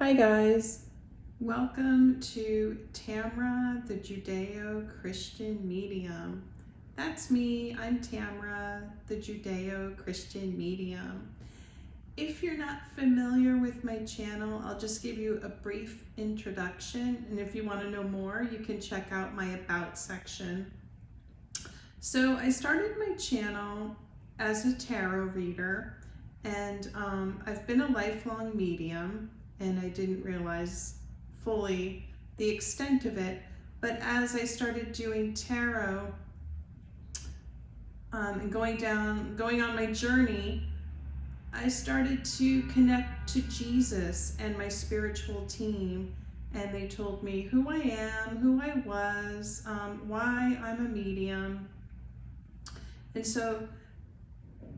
Hi guys, welcome to Tamra, the Judeo-Christian Medium. That's me, I'm Tamra, the Judeo-Christian Medium. If you're not familiar with my channel, I'll just give you a brief introduction, and if you want to know more, you can check out my About section. So I started my channel as a tarot reader, and I've been a lifelong medium, and I didn't realize fully the extent of it. But as I started doing tarot and going on my journey, I started to connect to Jesus and my spiritual team, and they told me who I am, who I was, why I'm a medium. And so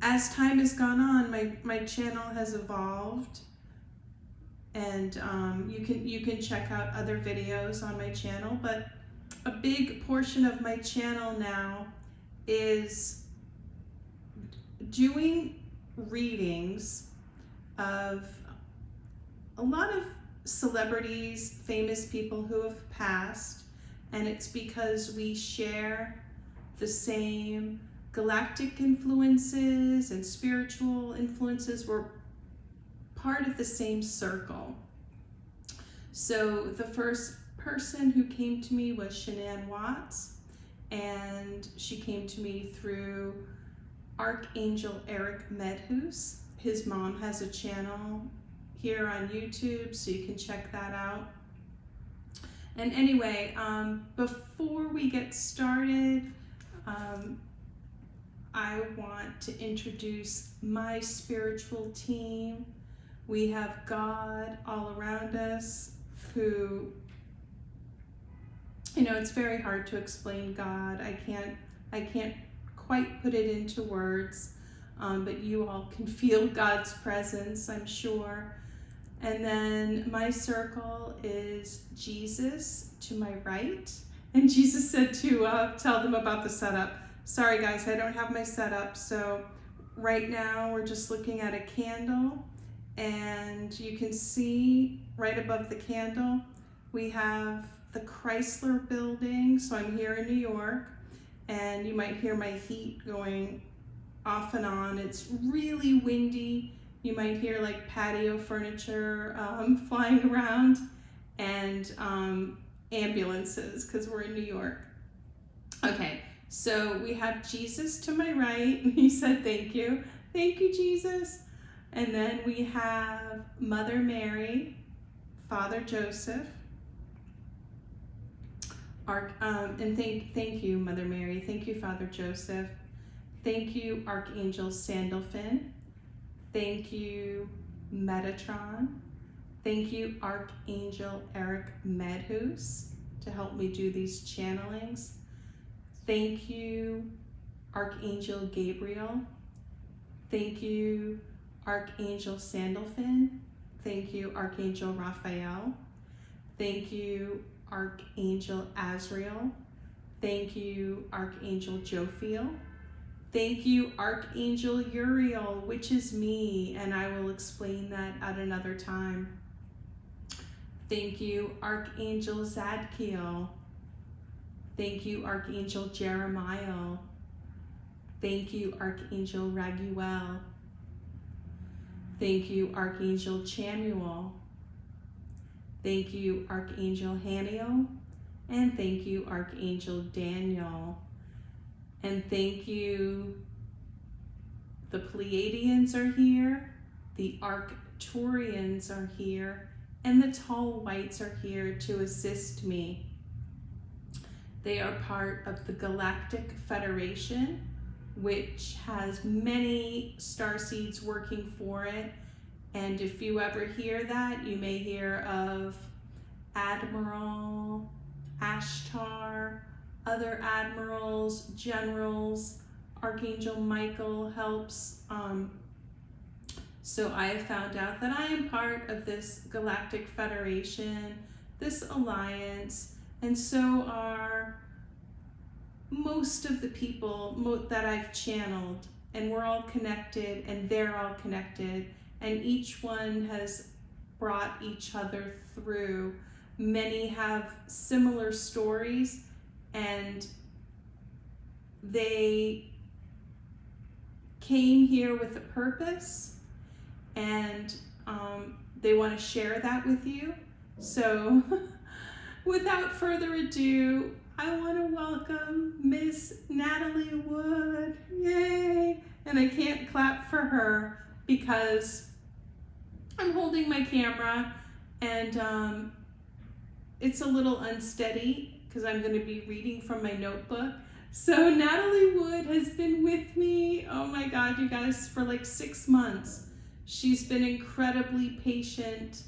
as time has gone on, my channel has evolved, and you can check out other videos on my channel, but a big portion of my channel now is doing readings of a lot of celebrities, famous people who have passed, and it's because we share the same galactic influences and spiritual influences. We're part of the same circle. So the first person who came to me was Shanann Watts, and she came to me through Archangel Eric Medhus. His mom has a channel here on YouTube, so you can check that out. And anyway, before we get started, I want to introduce my spiritual team. We have God all around us who, it's very hard to explain God. I can't quite put it into words, but you all can feel God's presence, I'm sure. And then my circle is Jesus to my right. And Jesus said to tell them about the setup. Sorry guys, I don't have my setup. So right now we're just looking at a candle, and you can see right above the candle, we have the Chrysler building. So I'm here in New York, and you might hear my heat going off and on. It's really windy. You might hear like patio furniture flying around, and ambulances, because we're in New York. Okay, so we have Jesus to my right. He said thank you. Thank you, Jesus. And then we have Mother Mary, Father Joseph, and thank you, Mother Mary. Thank you, Father Joseph. Thank you, Archangel Sandalphon. Thank you, Metatron. Thank you, Archangel Eric Medhus, to help me do these channelings. Thank you, Archangel Gabriel. Thank you, Archangel Sandalphon. Thank you, Archangel Raphael. Thank you, Archangel Azrael. Thank you, Archangel Jophiel. Thank you, Archangel Uriel, which is me, and I will explain that at another time. Thank you, Archangel Zadkiel. Thank you, Archangel Jeremiah. Thank you, Archangel Raguel. Thank you, Archangel Chamuel. Thank you, Archangel Haniel. And thank you, Archangel Daniel. And thank you, the Pleiadians are here, the Arcturians are here, and the tall whites are here to assist me. They are part of the Galactic Federation, which has many starseeds working for it. And if you ever hear that, you may hear of Admiral Ashtar, other admirals, generals. Archangel Michael helps. So I have found out that I am part of this Galactic Federation, this alliance, and so are most of the people that I've channeled, and we're all connected, and they're all connected, and each one has brought each other through. Many have similar stories, and they came here with a purpose, and they want to share that with you. So without further ado, I want to welcome Miss Natalie Wood. Yay! And I can't clap for her because I'm holding my camera and it's a little unsteady because I'm going to be reading from my notebook. So Natalie Wood has been with me, oh my God, you guys, for like 6 months. She's been incredibly patient,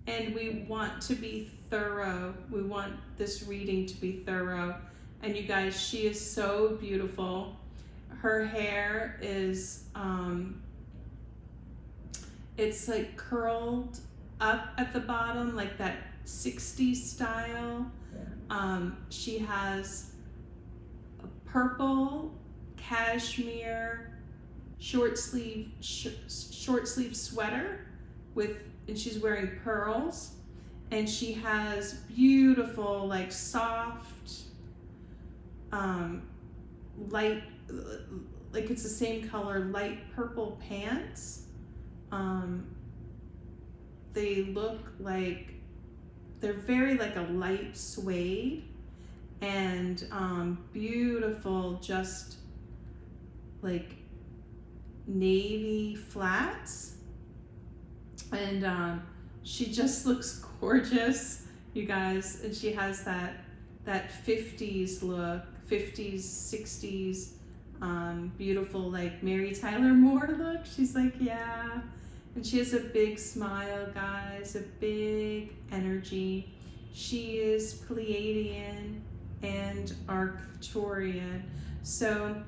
and we want to be thorough. We want this reading to be thorough. And you guys, she is so beautiful. Her hair is, it's like curled up at the bottom, like that 60s style. She has a purple cashmere short sleeve sweater and she's wearing pearls, and she has beautiful, like soft, light, like it's the same color, light purple pants. They look like they're very like a light suede, and beautiful, just like navy flats. And she just looks gorgeous, you guys. And she has that 50s look, 50s, 60s, beautiful, like Mary Tyler Moore look. She's like, yeah. And she has a big smile, guys, a big energy. She is Pleiadian and Arcturian. So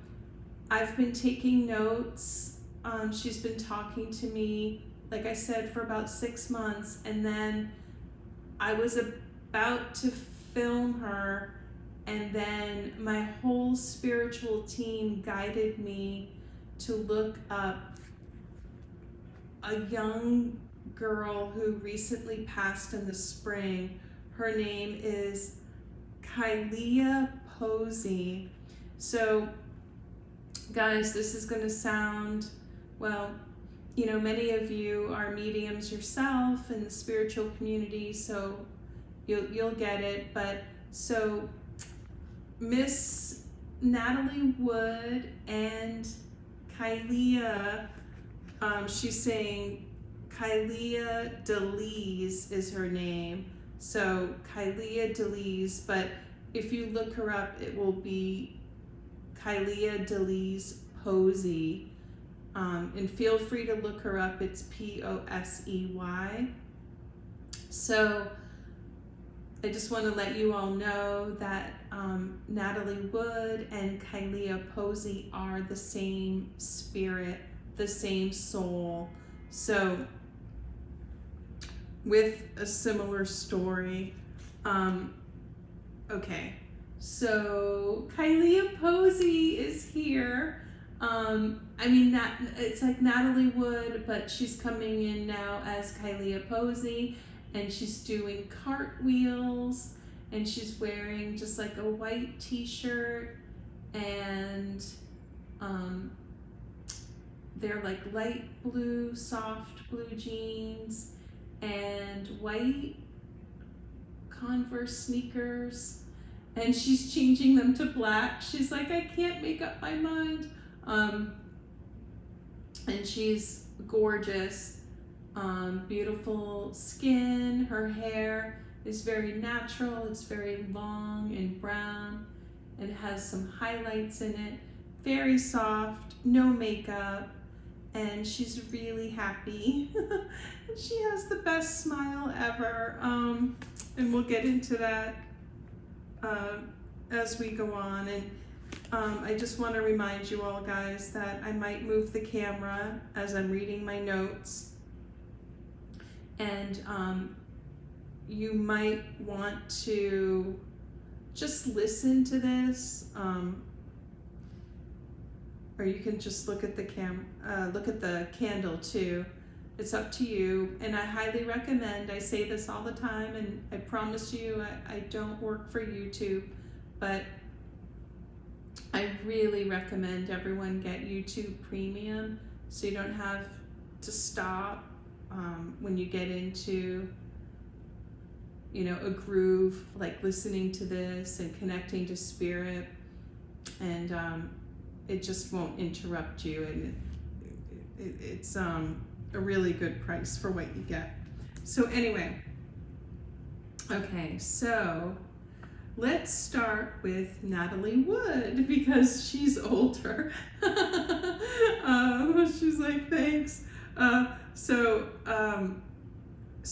I've been taking notes. She's been talking to me, like I said, for about 6 months, and then I was about to film her, and then my whole spiritual team guided me to look up a young girl who recently passed in the spring. Her name is Kailia Posey. So guys, this is going to sound, well, you know, many of you are mediums yourself in the spiritual community, so you'll get it. But so Miss Natalie Wood and Kailia, she's saying Kailia Deliz is her name. So Kailia Deliz, but if you look her up, it will be Kailia Deliz Posey. And feel free to look her up. It's Posey. So I just want to let you all know that Natalie Wood and Kailia Posey are the same spirit, the same soul. So with a similar story. Okay, so Kailia Posey is here. I mean, it's like Natalie Wood, but she's coming in now as Kailia Posey, and she's doing cartwheels, and she's wearing just like a white t-shirt, and they're like light blue, soft blue jeans, and white Converse sneakers, and she's changing them to black. She's like, I can't make up my mind. And she's gorgeous, beautiful skin. Her hair is very natural. It's very long and brown and has some highlights in it. Very soft, no makeup, and she's really happy. And she has the best smile ever. And we'll get into that as we go on. And I just want to remind you all, guys, that I might move the camera as I'm reading my notes, and you might want to just listen to this, or you can just look at the candle too. It's up to you, and I highly recommend, I say this all the time, and I promise you I don't work for YouTube, but I really recommend everyone get YouTube Premium so you don't have to stop when you get into, you know, a groove, like listening to this and connecting to spirit, and it just won't interrupt you, and it's a really good price for what you get. So anyway, okay, so let's start with Natalie Wood because she's older. She's like, thanks. So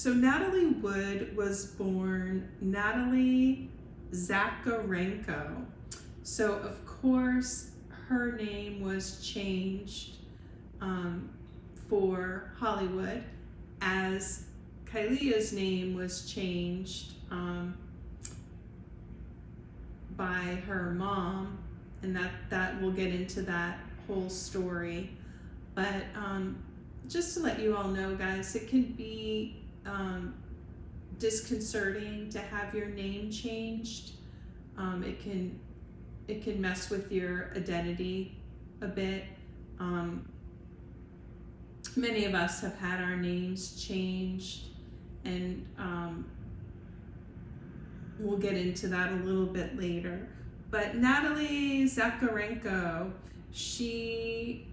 Natalie Wood was born Natalie Zakarenko. So of course her name was changed for Hollywood, as Kailia's name was changed by her mom, and that we'll get into that whole story. But just to let you all know, guys, it can be disconcerting to have your name changed. It can mess with your identity a bit. Many of us have had our names changed, and we'll get into that a little bit later. But Natalie Zakarenko, she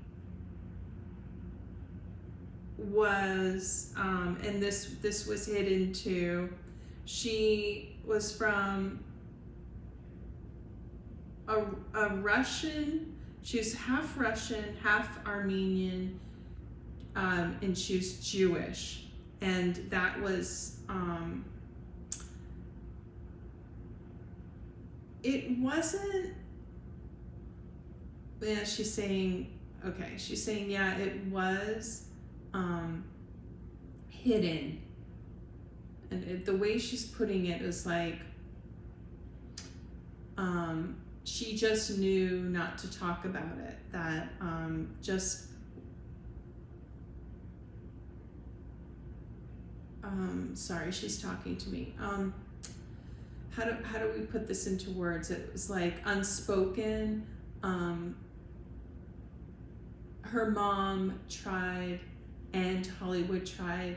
was, and this was hidden too, she was from a Russian, she was half Russian, half Armenian, and she was Jewish, and that was it wasn't, yeah, she's saying yeah, it was hidden, and the way she's putting it is like she just knew not to talk about it, that sorry, she's talking to me. How do we put this into words? It was like unspoken. Her mom tried, and Hollywood tried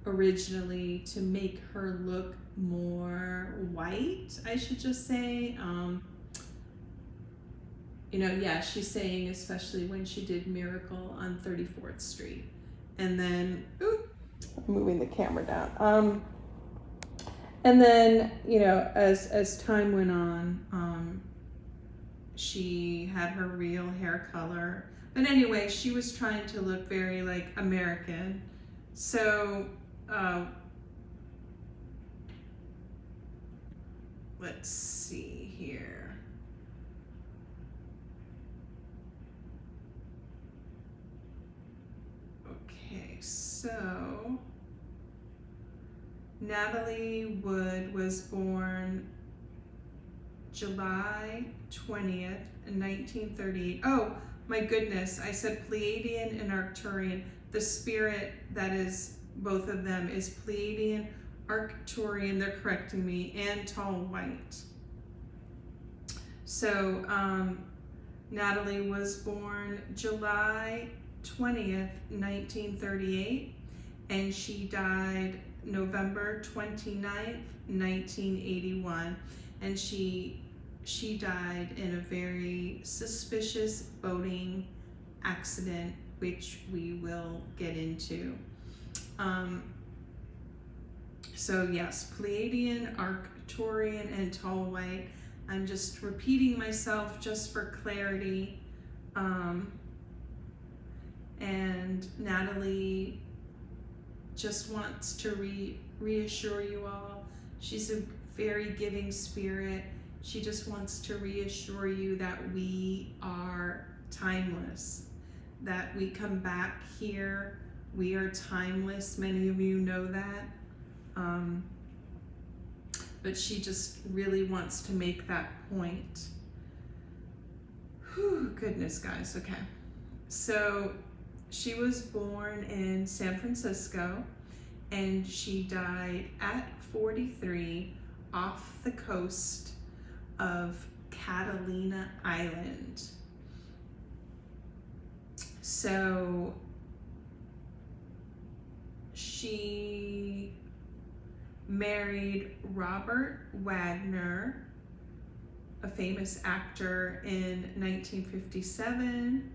originally, to make her look more white, I should just say. You know, yeah, she's saying especially when she did Miracle on 34th Street. And then, I'm moving the camera down. And then, you know, as time went on, she had her real hair color. But anyway, she was trying to look very like American. So, let's see here. Okay, so Natalie Wood was born July 20th, 1938. Oh my goodness, I said Pleiadian and Arcturian. The spirit that is both of them is Pleiadian, Arcturian, they're correcting me, and tall white. So Natalie was born July 20th, 1938, and she died November 29th, 1981, and she died in a very suspicious boating accident, which we will get into. So yes, Pleiadian, Arcturian, and tall white. I'm just repeating myself just for clarity. And Natalie just wants to reassure you all. She's a very giving spirit. She just wants to reassure you that we are timeless, that we come back here. We are timeless. Many of you know that. But she just really wants to make that point. Whew, goodness, guys. Okay. So she was born in San Francisco, and she died at 43 off the coast of Catalina Island. So she married Robert Wagner, a famous actor, in 1957,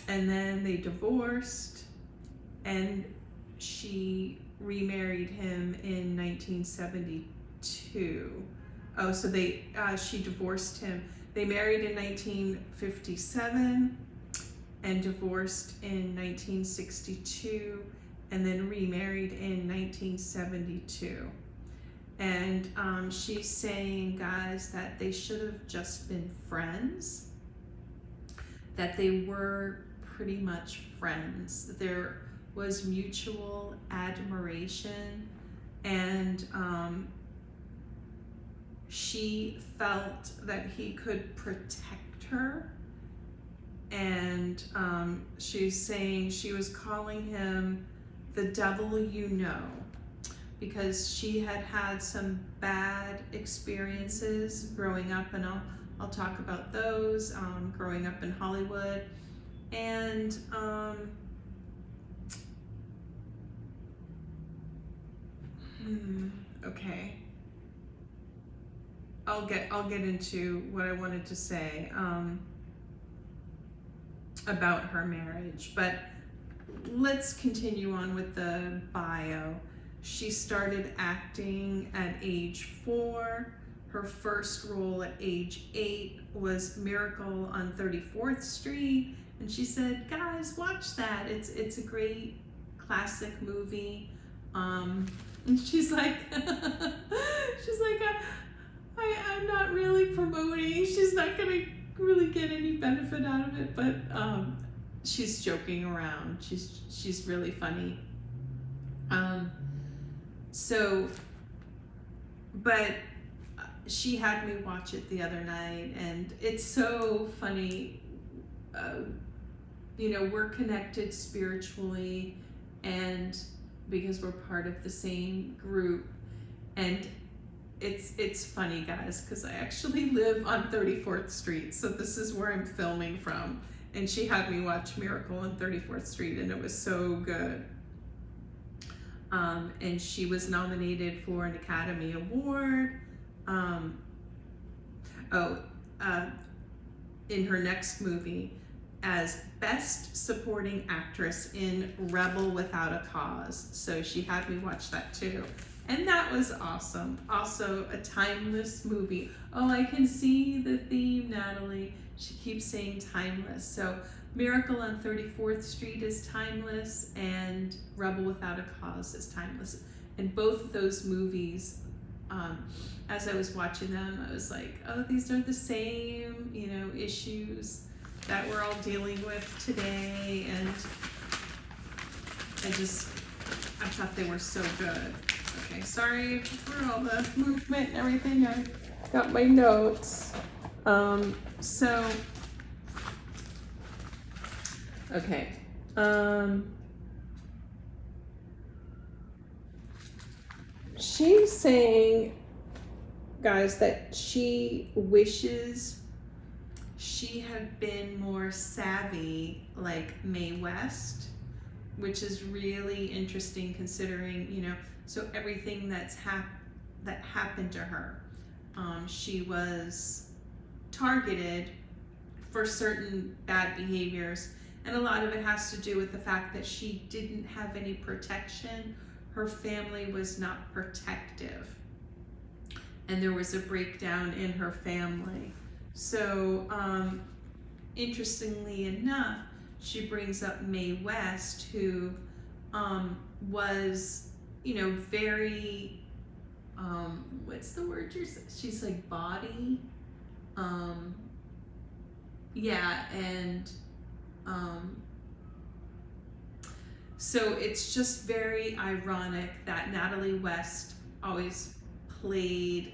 and then they divorced, and she remarried him in 1972. Oh, so she divorced him. They married in 1957 and divorced in 1962, and then remarried in 1972. And she's saying, guys, that they should have just been friends, that they were pretty much friends. There was mutual admiration, and she felt that he could protect her. And she's saying she was calling him the devil you know, because she had had some bad experiences growing up, and I'll talk about those, growing up in Hollywood. And okay, I'll get into what I wanted to say about her marriage, but let's continue on with the bio. She started acting at age 4. Her first role at age 8 was Miracle on 34th Street, and she said, guys, watch that. It's a great classic movie. And she's like, I'm not really promoting. She's not gonna really get any benefit out of it, but she's joking around. She's really funny. But she had me watch it the other night, and it's so funny. We're connected spiritually, and because we're part of the same group, and it's funny, guys, because I actually live on 34th Street, so this is where I'm filming from, and she had me watch Miracle on 34th Street, and it was so good. And she was nominated for an Academy Award. In her next movie as Best Supporting Actress in Rebel Without a Cause. So she had me watch that too. And that was awesome. Also a timeless movie. Oh, I can see the theme, Natalie. She keeps saying timeless. So Miracle on 34th Street is timeless, and Rebel Without a Cause is timeless. And both of those movies, as I was watching them, I was like, oh, these are the same, issues that we're all dealing with today. And I thought they were so good. Okay, sorry for all the movement and everything. I got my notes. Okay. She's saying, guys, that she wishes she had been more savvy like Mae West, which is really interesting considering, so everything that happened to her. She was targeted for certain bad behaviors, and a lot of it has to do with the fact that she didn't have any protection. Her family was not protective, and there was a breakdown in her family. So interestingly enough, she brings up Mae West, who was, very, what's the word she's like, body? Yeah, and so it's just very ironic that Natalie West always played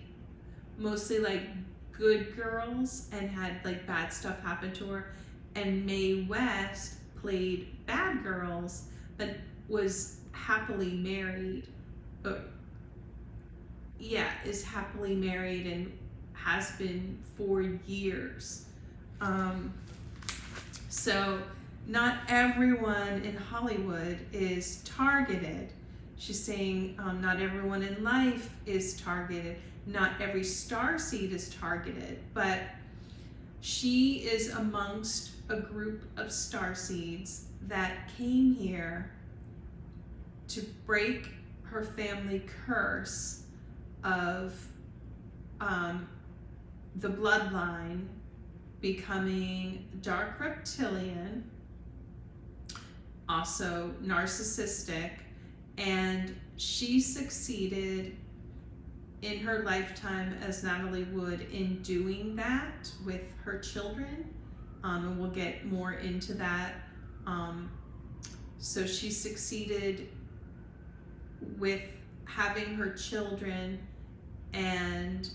mostly like good girls and had like bad stuff happen to her, and Mae West played bad girls, but was happily married. Is happily married and has been for years. So not everyone in Hollywood is targeted. She's saying not everyone in life is targeted. Not every starseed is targeted, but she is amongst a group of starseeds that came here to break her family curse of the bloodline becoming dark reptilian, also narcissistic, and she succeeded in her lifetime as Natalie Wood in doing that with her children, and we'll get more into that. So she succeeded with having her children, and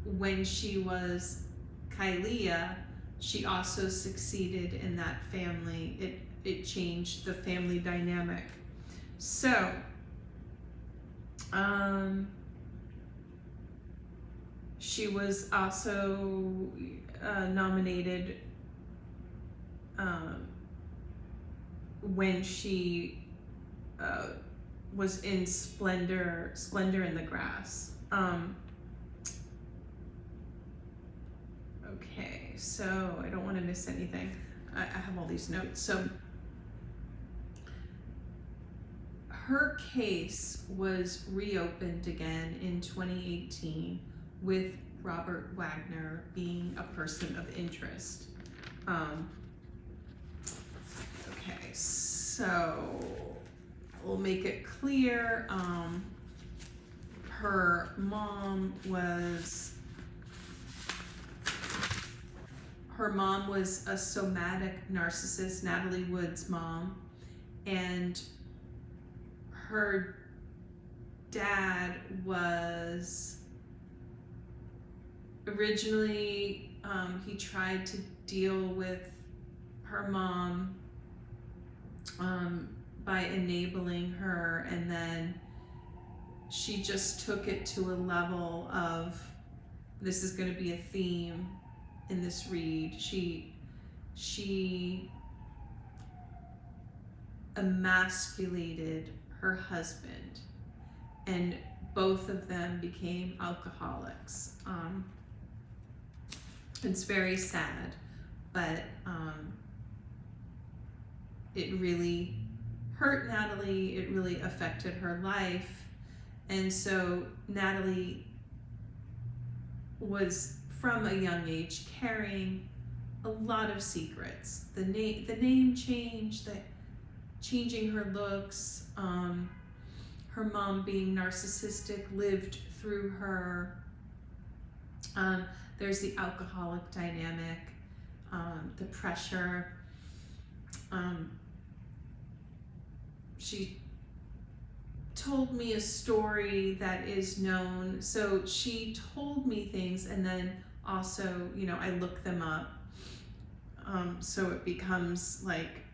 when she was Kailia, she also succeeded in that family. It changed the family dynamic. So, she was also nominated when she was in Splendor in the Grass. Okay, so I don't want to miss anything. I have all these notes. So her case was reopened again in 2018 with Robert Wagner being a person of interest. Okay, so we'll make it clear. Her mom was a somatic narcissist, Natalie Wood's mom, and her dad was originally, he tried to deal with her mom by enabling her, and then she just took it to a level of, this is going to be a theme in this read, she emasculated her husband, and both of them became alcoholics. It's very sad, but it really hurt Natalie. It really affected her life. And so Natalie was, from a young age, carrying a lot of secrets. The name change, changing her looks, her mom being narcissistic lived through her. There's the alcoholic dynamic, the pressure. She told me a story that is known. So she told me things, and then also, I look them up. So it becomes like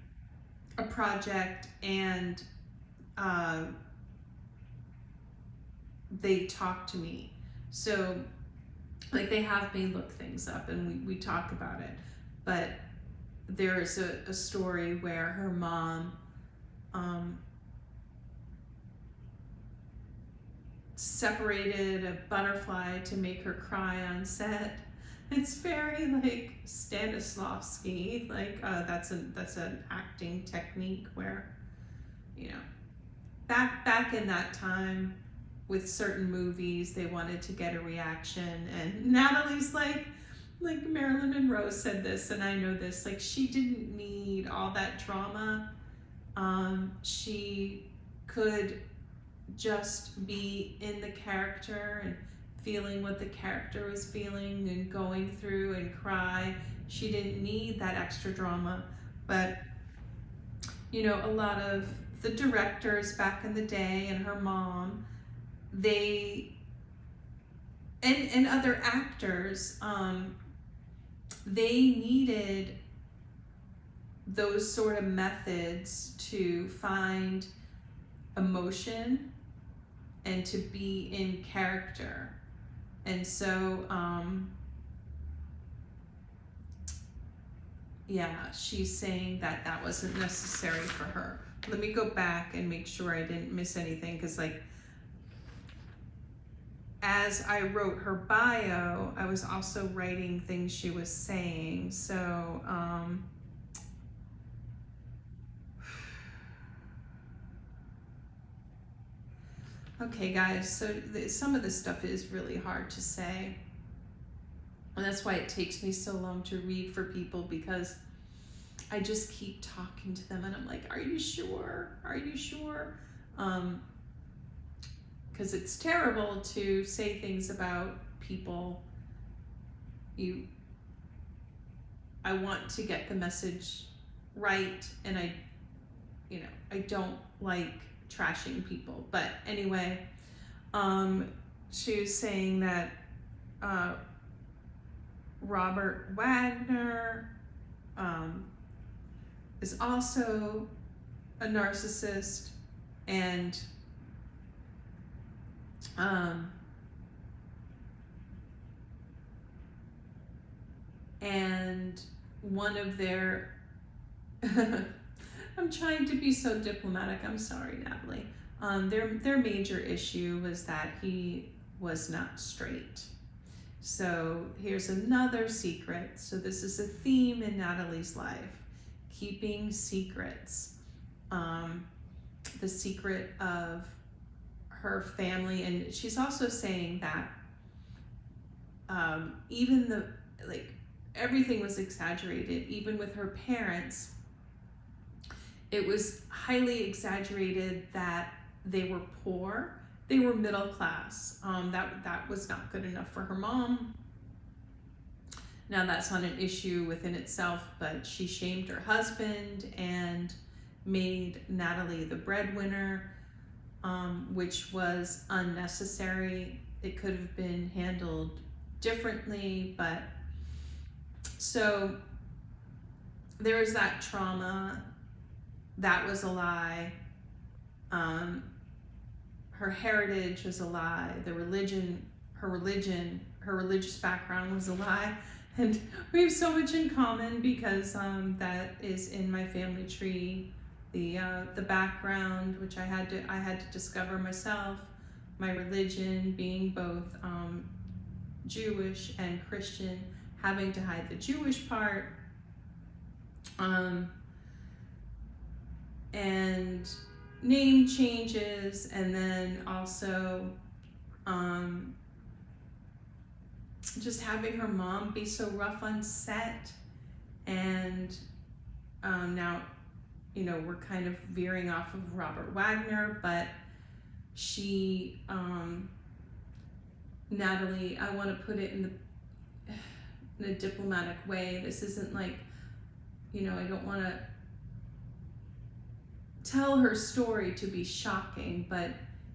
a project, and they talk to me. So like, they have me look things up, and we talk about it. But there is a story where her mom separated a butterfly to make her cry on set. It's very like Stanislavski, like that's an acting technique where, back in that time with certain movies, they wanted to get a reaction, and Natalie's like Marilyn Monroe said this, and I know this, like, she didn't need all that drama. She could just be in the character and feeling what the character was feeling and going through and cry. She didn't need that extra drama. But, a lot of the directors back in the day, and her mom, and other actors, they needed those sort of methods to find emotion and to be in character. And so, yeah, she's saying that that wasn't necessary for her. Let me go back and make sure I didn't miss anything, because like, as I wrote her bio, I was also writing things she was saying. So, okay guys, so some of this stuff is really hard to say. And that's why it takes me so long to read for people, because I just keep talking to them and I'm like, are you sure? Are you sure? Because it's terrible to say things about people. I want to get the message right, and I don't like trashing people. But anyway, she was saying that Robert Wagner is also a narcissist, and one of their I'm trying to be so diplomatic, I'm sorry, Natalie. Their major issue was that he was not straight. So here's another secret. So this is a theme in Natalie's life, keeping secrets. The secret of her family, and she's also saying that even everything was exaggerated, even with her parents. It was highly exaggerated that they were poor. They were middle class. That was not good enough for her mom. Now that's not an issue within itself, but she shamed her husband and made Natalie the breadwinner, which was unnecessary. It could have been handled differently, but so there was that trauma. That was a lie. Her heritage was a lie. Her religious background was a lie. And we have so much in common, because that is in my family tree. The background, which I had to discover myself, my religion being both Jewish and Christian, having to hide the Jewish part, and name changes, and then also just having her mom be so rough on set, and now we're kind of veering off of Robert Wagner, but she Natalie, I want to put it in a diplomatic way. This isn't like, I don't want to tell her story to be shocking, but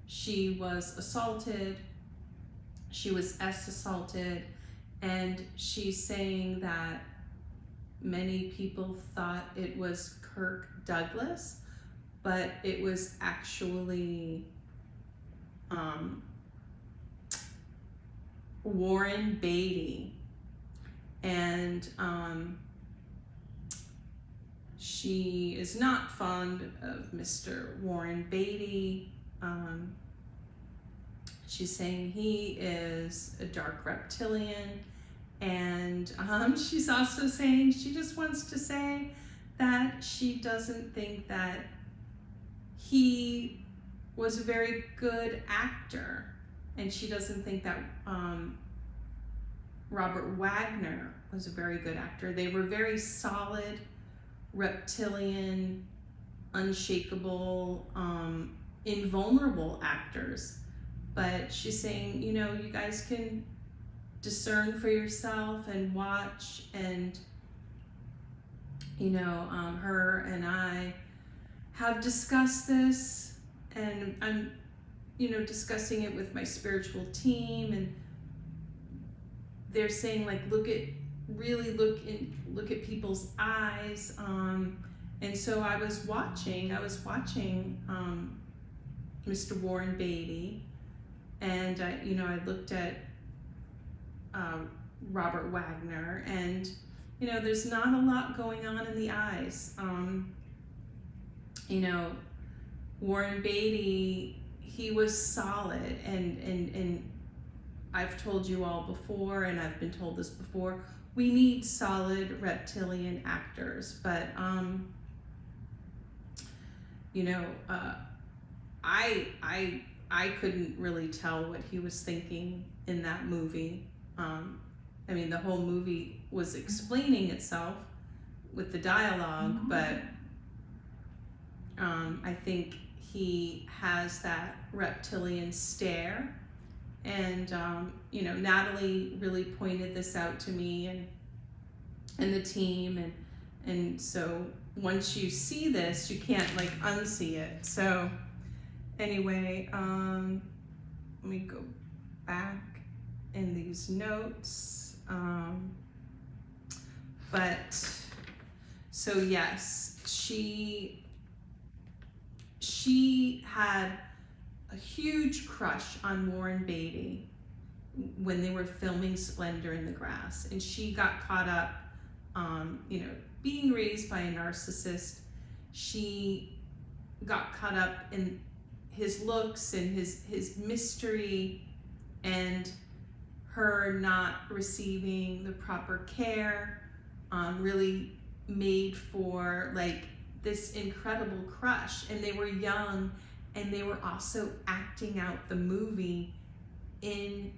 she was assaulted. She was assaulted, and she's saying that many people thought it was Kirk Douglas, but it was actually Warren Beatty. And she is not fond of Mr. Warren Beatty. She's saying he is a dark reptilian, and she's also saying she just wants to say that she doesn't think that he was a very good actor, and she doesn't think that Robert Wagner was a very good actor. They were very solid, reptilian, unshakable, invulnerable actors. But she's saying, you guys can discern for yourself and watch, and her and I have discussed this, and I'm discussing it with my spiritual team, and they're saying, like, look at really look at people's eyes. And so I was watching Mr. Warren Beatty, and I looked at Robert Wagner, and there's not a lot going on in the eyes. Warren Beatty, he was solid, and I've told you all before, and I've been told this before, we need solid reptilian actors, but I couldn't really tell what he was thinking in that movie. The whole movie was explaining itself with the dialogue, but I think he has that reptilian stare. And Natalie really pointed this out to me and the team, and so once you see this, you can't unsee it. So anyway, let me go back in these notes. But so yes, she had a huge crush on Warren Beatty when they were filming Splendor in the Grass, and she got caught up, being raised by a narcissist. She got caught up in his looks and his mystery, and her not receiving the proper care really made for this incredible crush. And they were young, and they were also acting out the movie in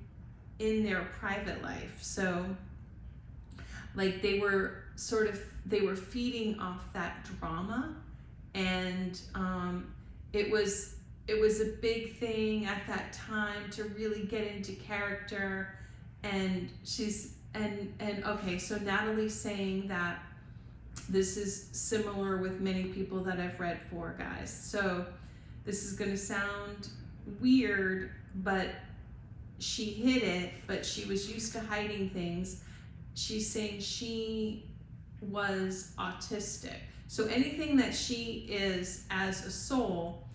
their private life. So they were feeding off that drama, and it was a big thing at that time to really get into character. And okay, so Natalie's saying that this is similar with many people that I've read for, guys. So this is going to sound weird, but she hid it, but she was used to hiding things. She's saying she was autistic. So anything that she is as a soul,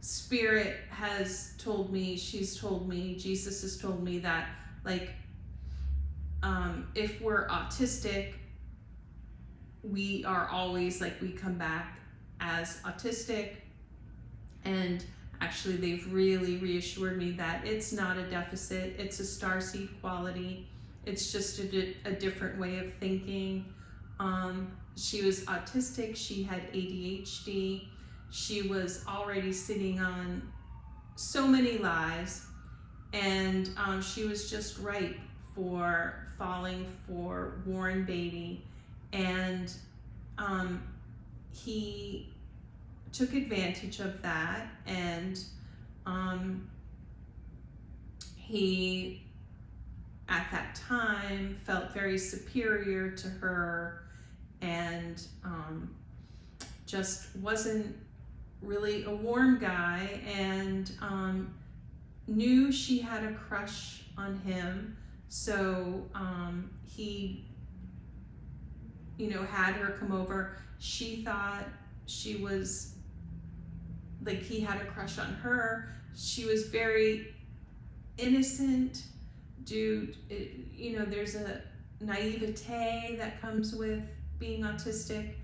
Spirit has told me, she's told me, Jesus has told me that if we're autistic, we are always we come back as autistic. And actually they've really reassured me that it's not a deficit, it's a starseed quality. It's just a different way of thinking. She was autistic, she had ADHD, she was already sitting on so many lies, and she was just ripe for falling for Warren Beatty. And he took advantage of that, and he at that time felt very superior to her, and just wasn't really a warm guy, and knew she had a crush on him. So he had her come over. She thought she was he had a crush on her. She was very innocent. Dude, there's a naivete that comes with being autistic,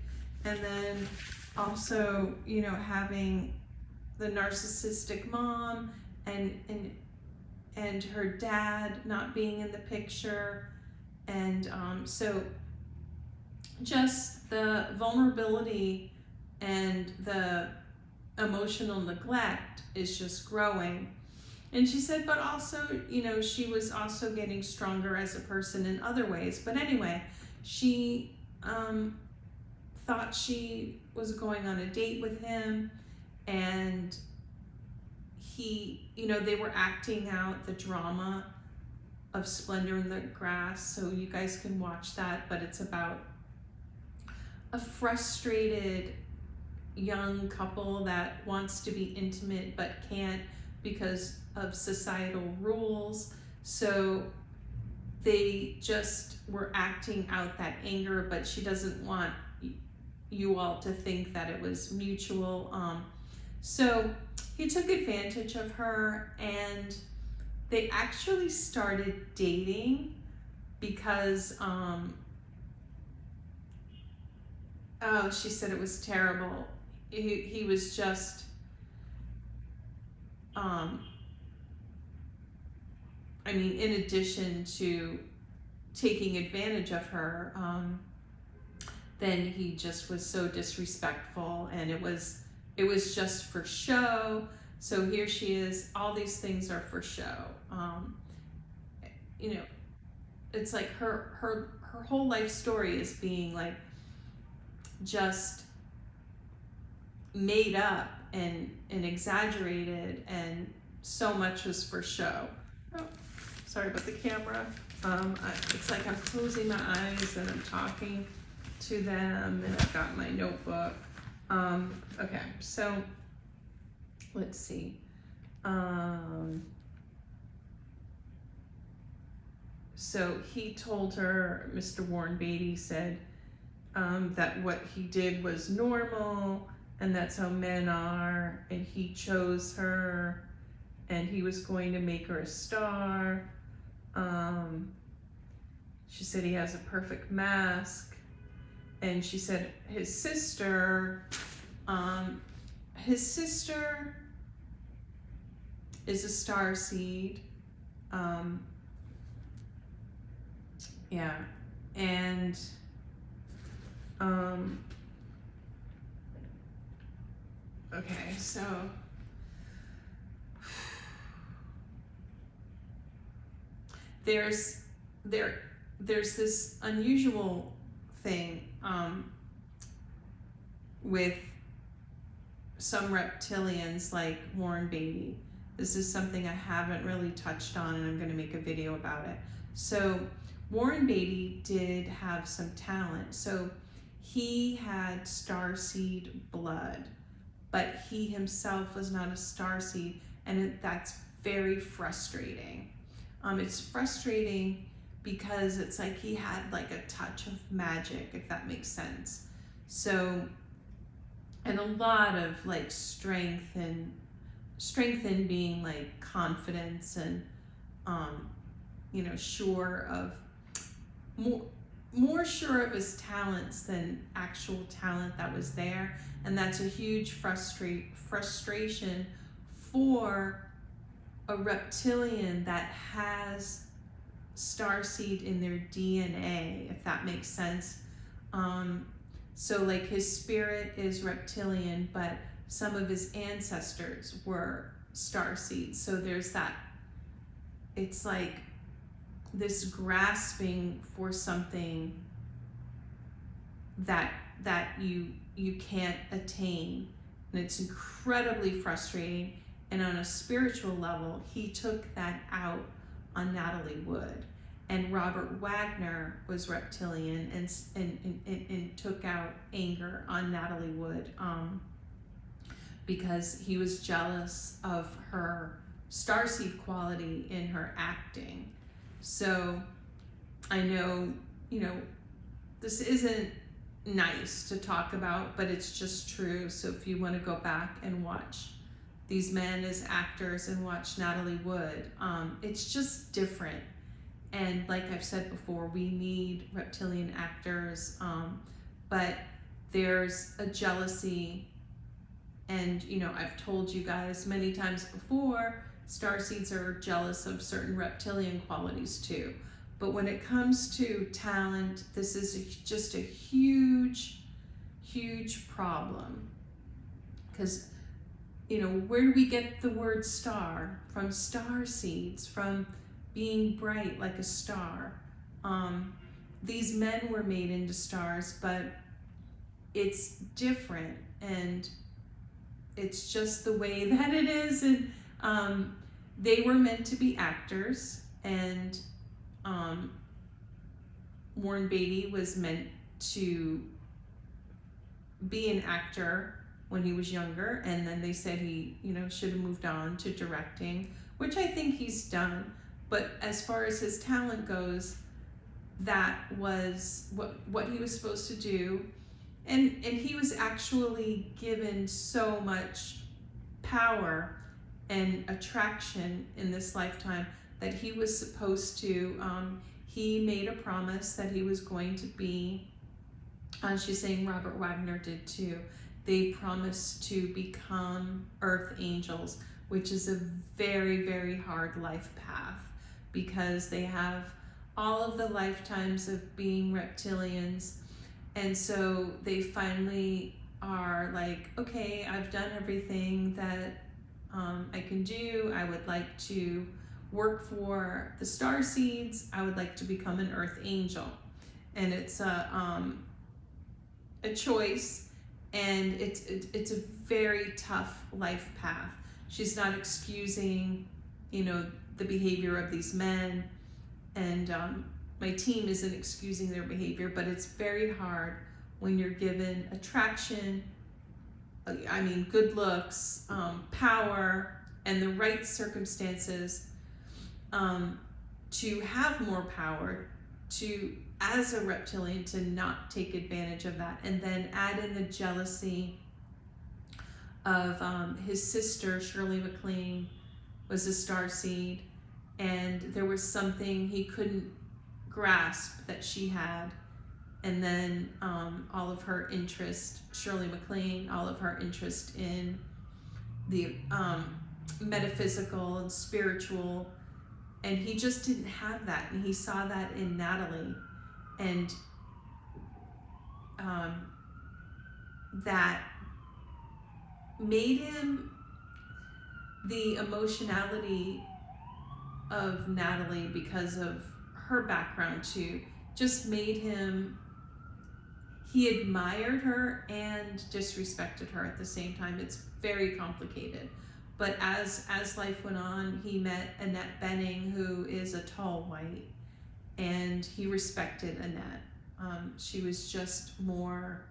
and then also having the narcissistic mom and her dad not being in the picture, and so just the vulnerability and the emotional neglect is just growing. And she said, but also, she was also getting stronger as a person in other ways. But anyway, she thought she was going on a date with him, and he, they were acting out the drama of Splendor in the Grass. So you guys can watch that, but it's about a frustrated young couple that wants to be intimate but can't because of societal rules. So they just were acting out that anger, but she doesn't want you all to think that it was mutual. So he took advantage of her, and they actually started dating because, oh, she said it was terrible. He was just, I mean, in addition to taking advantage of her, then he just was so disrespectful, and it was just for show. So here she is, all these things are for show. You know, it's like her whole life story is being like just made up and exaggerated, and so much was for show. Oh, sorry about the camera. It's like I'm closing my eyes and I'm talking to them, and I've got my notebook. Okay, so let's see. So he told her, Mr. Warren Beatty said that what he did was normal, and that's how men are, and he chose her, and he was going to make her a star. She said he has a perfect mask, and she said his sister is a star seed. Yeah, and okay, so there's this unusual thing with some reptilians like Warren Beatty. This is something I haven't really touched on, and I'm going to make a video about it. So Warren Beatty did have some talent. So he had starseed blood, but he himself was not a starseed, and that's very frustrating. It's frustrating because it's like he had like a touch of magic, if that makes sense. So, and a lot of like strength in being like confidence and, you know, sure of, more sure of his talents than actual talent that was there. And that's a huge frustration for a reptilian that has starseed in their DNA, if that makes sense. So like his spirit is reptilian, but some of his ancestors were starseeds. So there's that, it's like this grasping for something that you can't attain, and it's incredibly frustrating. And on a spiritual level, he took that out on Natalie Wood, and Robert Wagner was reptilian and took out anger on Natalie Wood because he was jealous of her starseed quality in her acting. So I know, you know, this isn't nice to talk about, but it's just true. So if you want to go back and watch these men as actors and watch Natalie Wood, it's just different. And like I've said before, we need reptilian actors, but there's a jealousy. And, you know, I've told you guys many times before, starseeds are jealous of certain reptilian qualities too. But when it comes to talent, this is just a huge, huge problem. Because, you know, where do we get the word star? From star seeds, from being bright like a star. These men were made into stars, but it's different, and it's just the way that it is. And they were meant to be actors, and Warren Beatty was meant to be an actor when he was younger, and then they said he, you know, should have moved on to directing, which I think he's done. But as far as his talent goes, that was what he was supposed to do. And he was actually given so much power and attraction in this lifetime that he was supposed to, he made a promise that he was going to be, she's saying Robert Wagner did too, they promised to become earth angels, which is a very, very hard life path, because they have all of the lifetimes of being reptilians. And so they finally are like, okay, I've done everything that I can do. I would like to work for the star seeds. I would like to become an earth angel. And it's a choice, and it's a very tough life path. She's not excusing, you know, the behavior of these men, and my team isn't excusing their behavior, but it's very hard when you're given attraction, I mean, good looks, power, and the right circumstances to have more power, to, as a reptilian, to not take advantage of that. And then add in the jealousy of his sister, Shirley MacLaine, was a starseed, and there was something he couldn't grasp that she had. And then all of her interest, Shirley MacLaine, all of her interest in the metaphysical and spiritual, and he just didn't have that. And he saw that in Natalie, and that made him, the emotionality of Natalie, because of her background too, just made him, he admired her and disrespected her at the same time. It's very complicated. But as life went on, he met Annette Bening, who is a tall white, and he respected Annette. She was just more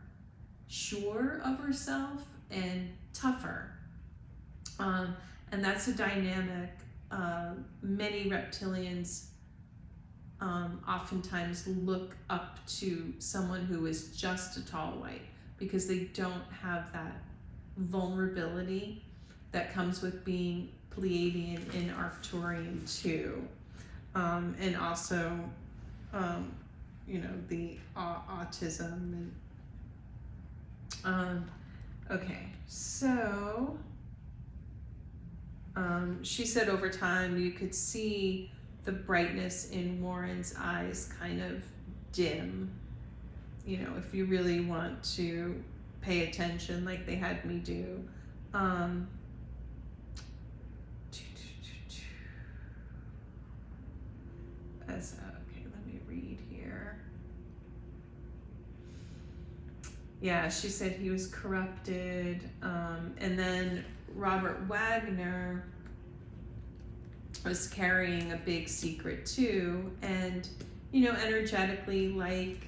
sure of herself and tougher. And that's a dynamic many reptilians oftentimes look up to someone who is just a tall white, because they don't have that vulnerability that comes with being Pleiadian and Arcturian too. And also, you know, the autism. And okay, so she said over time you could see the brightness in Warren's eyes kind of dim, you know, if you really want to pay attention like they had me do. Okay, let me read here. Yeah, she said he was corrupted, and then Robert Wagner was carrying a big secret too, and, you know, energetically, like,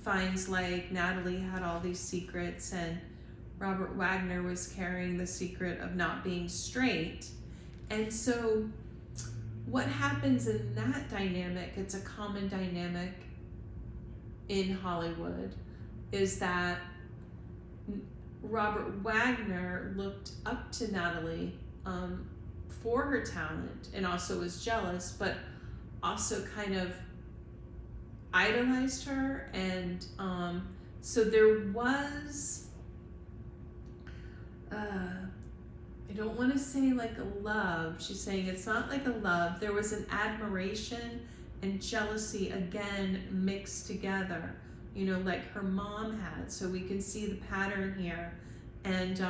finds like Natalie had all these secrets, and Robert Wagner was carrying the secret of not being straight. And so what happens in that dynamic, it's a common dynamic in Hollywood, is that Robert Wagner looked up to Natalie for her talent, and also was jealous, but also kind of idolized her. And so there was, I don't want to say like a love. She's saying it's not like a love. There was an admiration and jealousy, again, mixed together, you know, like her mom had. So we can see the pattern here. And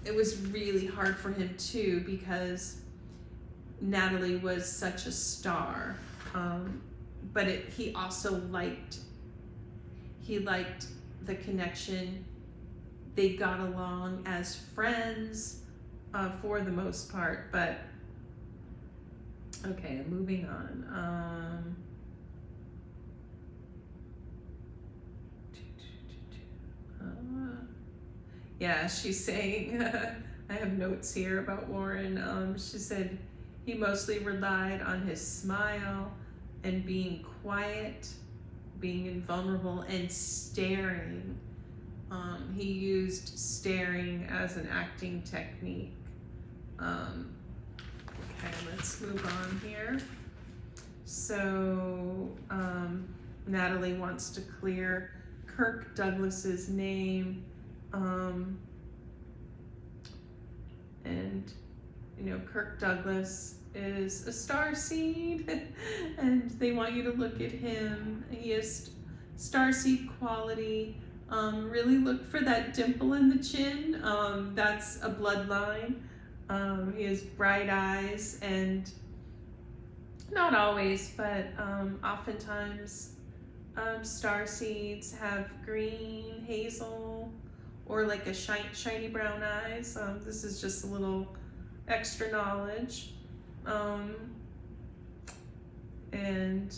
it was really hard for him too, because Natalie was such a star. But he also liked the connection. They got along as friends for the most part. But okay, moving on. Yeah, she's saying, I have notes here about Warren. She said he mostly relied on his smile and being quiet, being invulnerable, and staring. He used staring as an acting technique. Okay, let's move on here. So, Natalie wants to clear Kirk Douglas's name. And, you know, Kirk Douglas is a starseed, and they want you to look at him. He has starseed quality. Really look for that dimple in the chin. That's a bloodline. He has bright eyes, and not always, but oftentimes starseeds have green, hazel, or like a shiny brown eyes. This is just a little extra knowledge. And,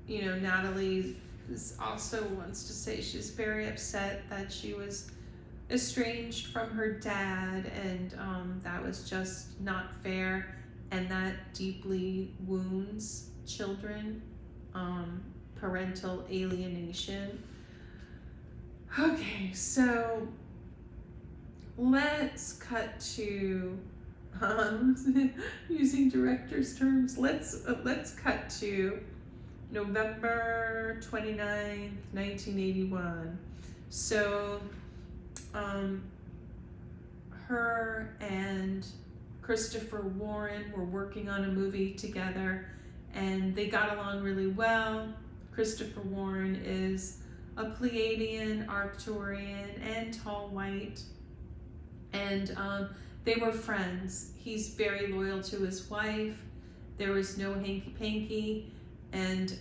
you know, Natalie also wants to say she's very upset that she was estranged from her dad, and that was just not fair, and that deeply wounds children, parental alienation. Okay, so let's cut to using director's terms. Let's cut to November 29th, 1981. So her and Christopher Warren were working on a movie together, and they got along really well. Christopher Warren is a Pleiadian, Arcturian, and tall white, and they were friends. He's very loyal to his wife. There was no hanky-panky, and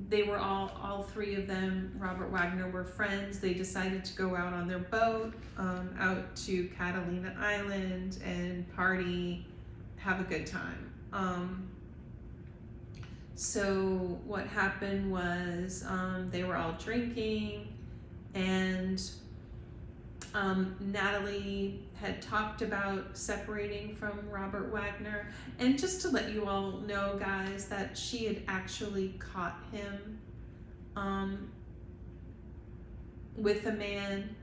they were all three of them, Robert Wagner, were friends. They decided to go out on their boat, out to Catalina Island, and party, have a good time. So what happened was they were all drinking, and Natalie had talked about separating from Robert Wagner. And just to let you all know, guys, that she had actually caught him with a man,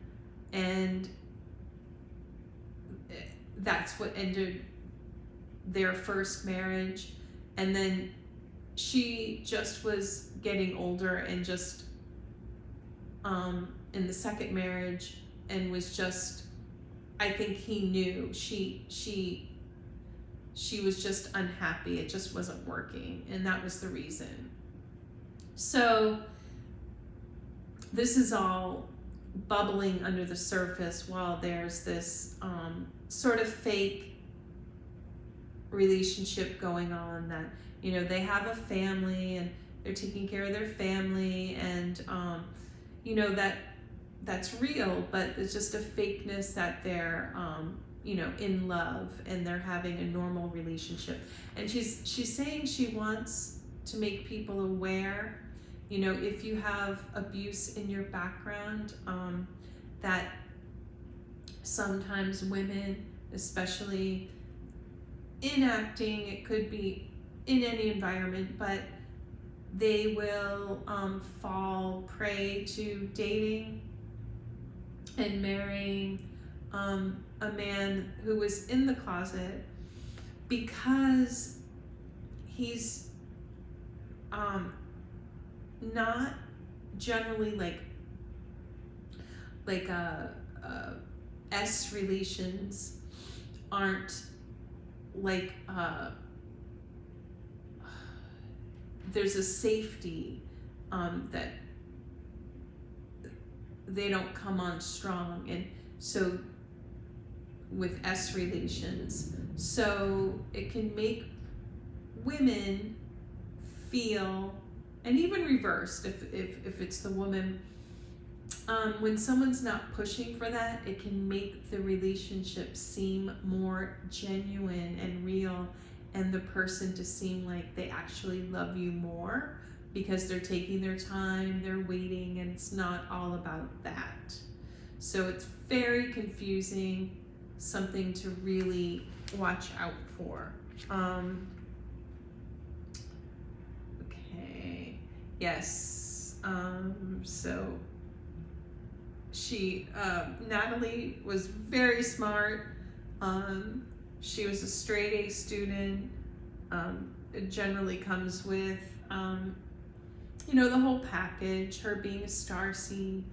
and that's what ended their first marriage. And then she just was getting older, and just in the second marriage, and was just, I think he knew she was just unhappy. It just wasn't working, and that was the reason. So this is all bubbling under the surface while there's this sort of fake relationship going on, that, you know, they have a family and they're taking care of their family, and you know, that's real, but it's just a fakeness that they're you know, in love, and they're having a normal relationship. And she's saying she wants to make people aware, you know, if you have abuse in your background, that sometimes women, especially in acting, it could be in any environment, but they will fall prey to dating and marrying a man who was in the closet, because he's not generally like S relations aren't like there's a safety that they don't come on strong, and so with S relations, so it can make women feel, and even reversed, if it's the woman, when someone's not pushing for that, it can make the relationship seem more genuine and real, and the person to seem like they actually love you more, because they're taking their time, they're waiting, and it's not all about that. So it's very confusing, something to really watch out for. Okay, yes, so she, Natalie was very smart. She was a straight A student. It generally comes with, you know, the whole package, her being a starseed,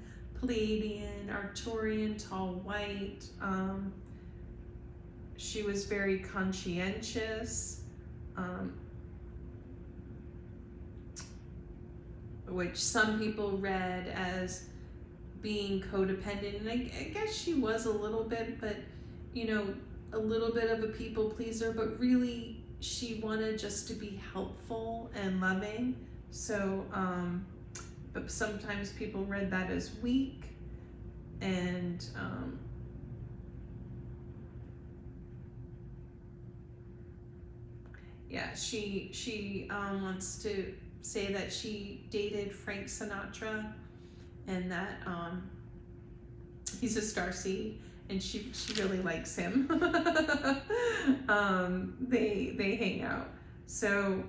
Pleiadian, Arcturian, tall white. She was very conscientious, which some people read as being codependent, and I guess she was a little bit, but you know, a little bit of a people pleaser, but really she wanted just to be helpful and loving. So but sometimes people read that as weak, and yeah, she wants to say that she dated Frank Sinatra, and that he's a starseed, and she really likes him. They hang out. So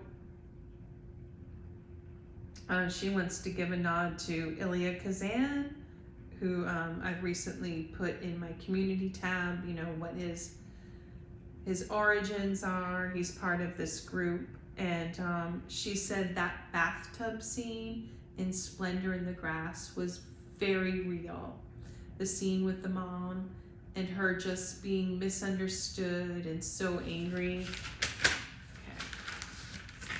she wants to give a nod to Ilya Kazan, who I've recently put in my community tab, you know, what his origins are. He's part of this group. And she said that bathtub scene in Splendor in the Grass was very real. The scene with the mom and her just being misunderstood and so angry.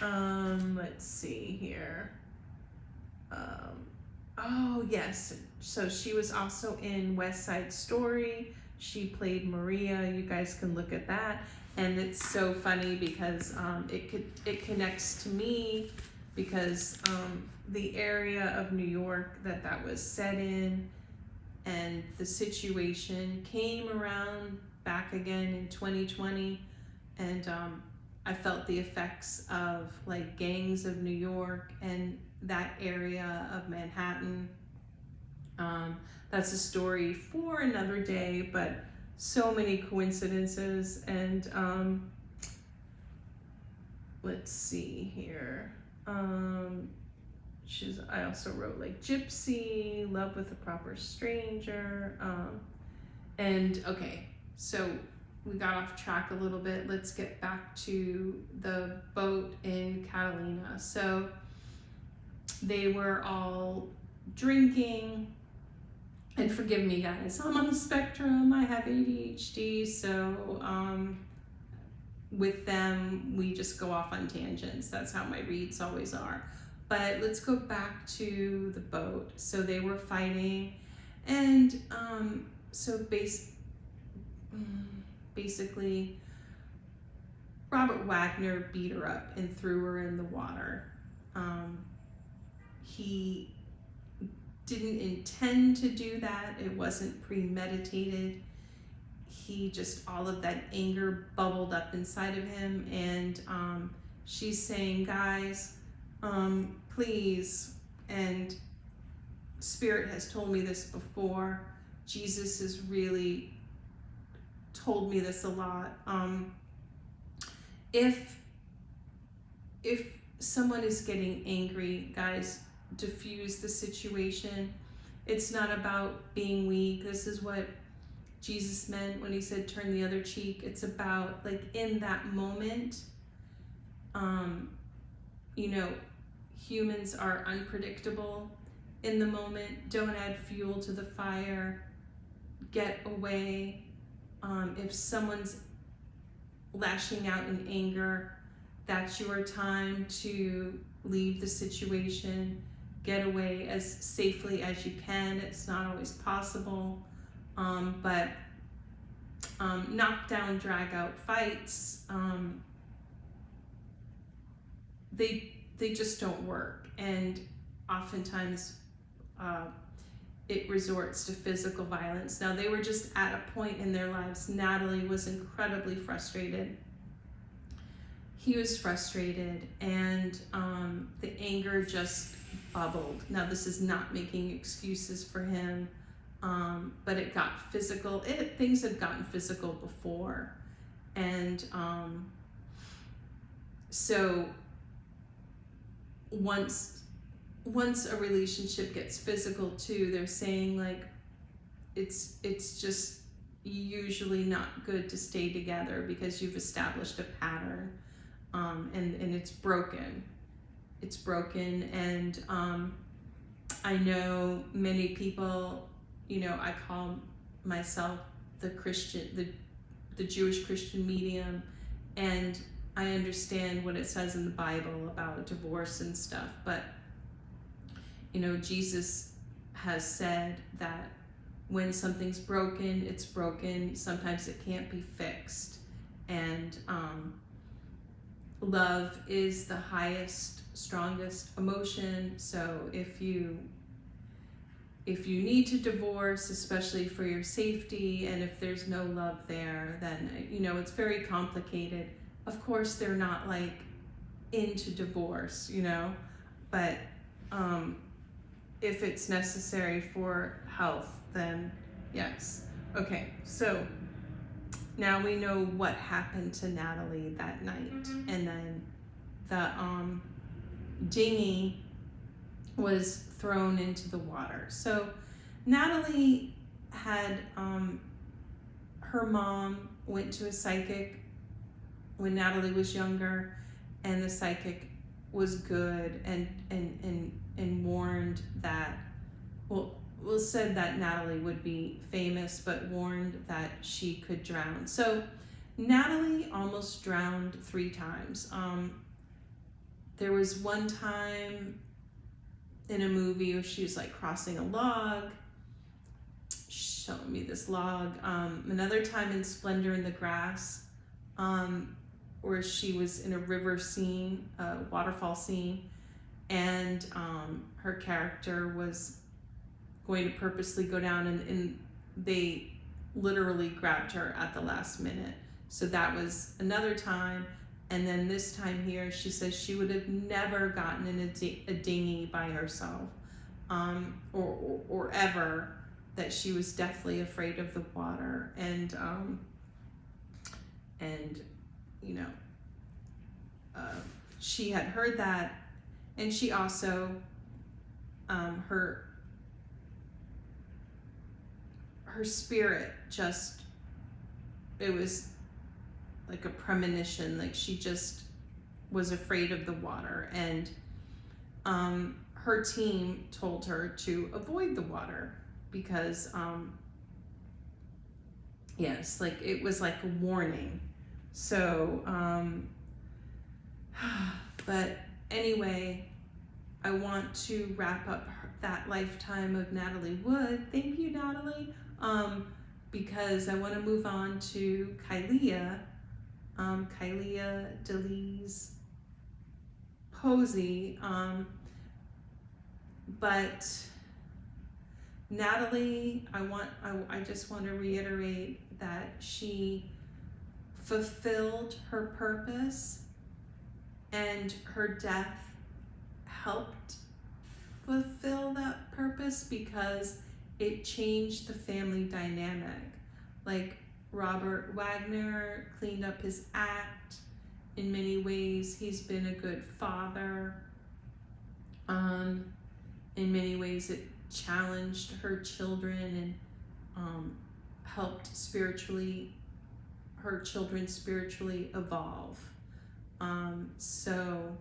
Okay. Let's see here. Oh yes, so she was also in West Side Story. She played Maria. You guys can look at that. And it's so funny because it connects to me, because the area of New York that was set in, and the situation came around back again in 2020, and I felt the effects of like gangs of New York and that area of Manhattan. That's a story for another day, but so many coincidences. And let's see here. I also wrote like Gypsy, Love with a Proper Stranger. And okay, so we got off track a little bit. Let's get back to the boat in Catalina. So they were all drinking, and forgive me guys, I'm on the spectrum, I have ADHD, so with them we just go off on tangents. That's how my reads always are. But let's go back to the boat. So they were fighting, and so basically Robert Wagner beat her up and threw her in the water. He didn't intend to do that. It wasn't premeditated. He just, all of that anger bubbled up inside of him, and she's saying, guys, please, and Spirit has told me this before. Jesus has really told me this a lot. If someone is getting angry, guys, diffuse the situation. It's not about being weak. This is what Jesus meant when he said turn the other cheek. It's about like in that moment, you know, humans are unpredictable. In the moment, don't add fuel to the fire. Get away. If someone's lashing out in anger, that's your time to leave the situation. Get away as safely as you can. It's not always possible, but knockdown, drag out fights, they just don't work, and oftentimes it resorts to physical violence. Now they were just at a point in their lives. Natalie was incredibly frustrated. He was frustrated, and the anger just bubbled. Now this is not making excuses for him. but it got physical. Things had gotten physical before. And so once a relationship gets physical too, they're saying like it's just usually not good to stay together because you've established a pattern, and it's broken. It's broken, and I know many people, I call myself the Jewish Christian medium, and I understand what it says in the Bible about divorce and stuff, but Jesus has said that when something's broken, it's broken. Sometimes it can't be fixed, and love is the highest, strongest emotion. So if you need to divorce, especially for your safety, and if there's no love there, then it's very complicated. Of course, they're not like into divorce, but if it's necessary for health, then yes. Okay, so now we know what happened to Natalie that night. Mm-hmm. And then the dinghy was thrown into the water. So Natalie had, her mom went to a psychic when Natalie was younger, and the psychic was good and warned that, said that Natalie would be famous, but warned that she could drown. So Natalie almost drowned 3 times. There was one time in a movie where she was like crossing a log, showing me this log. Another time in Splendor in the Grass, where she was in a river scene, a waterfall scene, and her character was going to purposely go down, and they literally grabbed her at the last minute. So that was another time. And then this time here, she says she would have never gotten in a dinghy by herself, or ever, that she was deathly afraid of the water. And she had heard that, and she also, her spirit just, it was like a premonition, like she just was afraid of the water, and her team told her to avoid the water because yes, like it was like a warning. So but anyway, I want to wrap up that lifetime of Natalie Wood. Thank you, Natalie. Because I want to move on to Kailia Deliz Posey. But Natalie, I just want to reiterate that she fulfilled her purpose, and her death helped fulfill that purpose because it changed the family dynamic. Like Robert Wagner cleaned up his act in many ways. He's been a good father. In many ways it challenged her children and helped her children spiritually evolve. So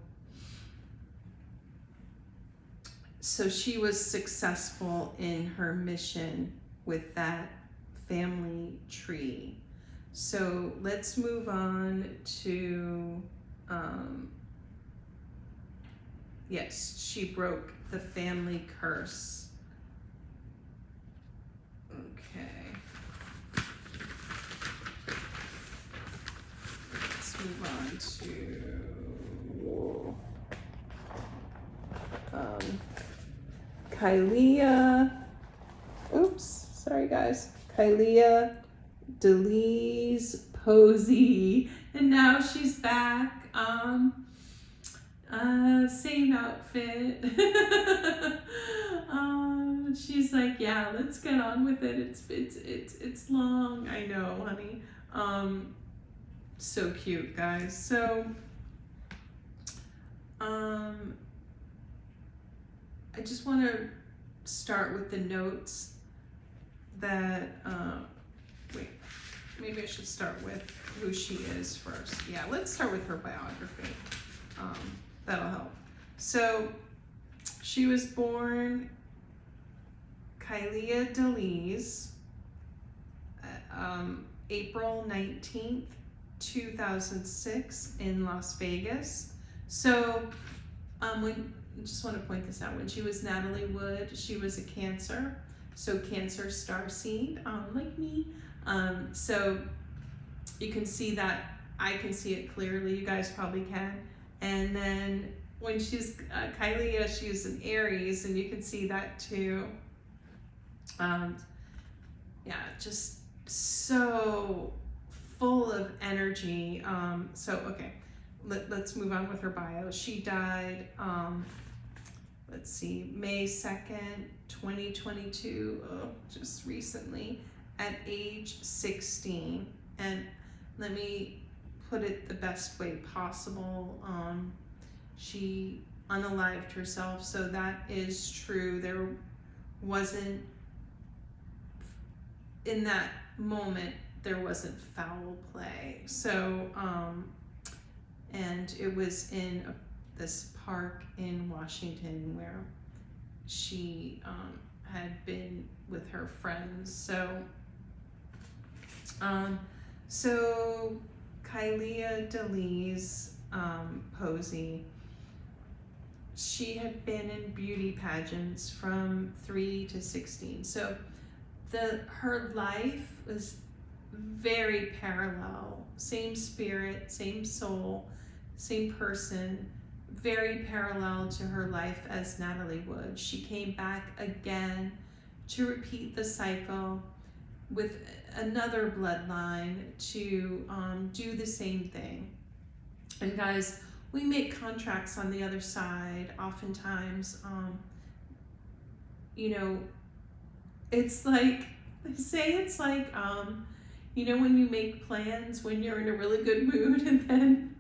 she was successful in her mission with that family tree. So let's move on to, yes, she broke the family curse. Okay. Let's move on to Kailia Deliz Posey, and now she's back. Same outfit. She's like, yeah, let's get on with it. It's long. I know, honey. So cute, guys. So, I just want to start with the notes that, wait, maybe I should start with who she is first. Yeah, let's start with her biography. That'll help. So, she was born Kailia Deliz, April 19th, 2006 in Las Vegas. So, I just want to point this out. When she was Natalie Wood, she was a Cancer. So Cancer starseed, like me. So you can see that. I can see it clearly. You guys probably can. And then when she's Kailia, she's an Aries, and you can see that too. Yeah, just so full of energy. Okay, let's move on with her bio. She died, let's see, May 2nd, 2022, just recently, at age 16. And let me put it the best way possible. She unalived herself, so that is true. There wasn't, in that moment, there wasn't foul play. So, and it was in this park in Washington where she had been with her friends. So, Kailia Deliz Posey, she had been in beauty pageants from 3 to 16. So her life was very parallel, same spirit, same soul, same person, very parallel to her life as Natalie Wood. She came back again to repeat the cycle with another bloodline to do the same thing. And guys, we make contracts on the other side. Oftentimes, you know, it's like, they say it's like, you know, when you make plans when you're in a really good mood, and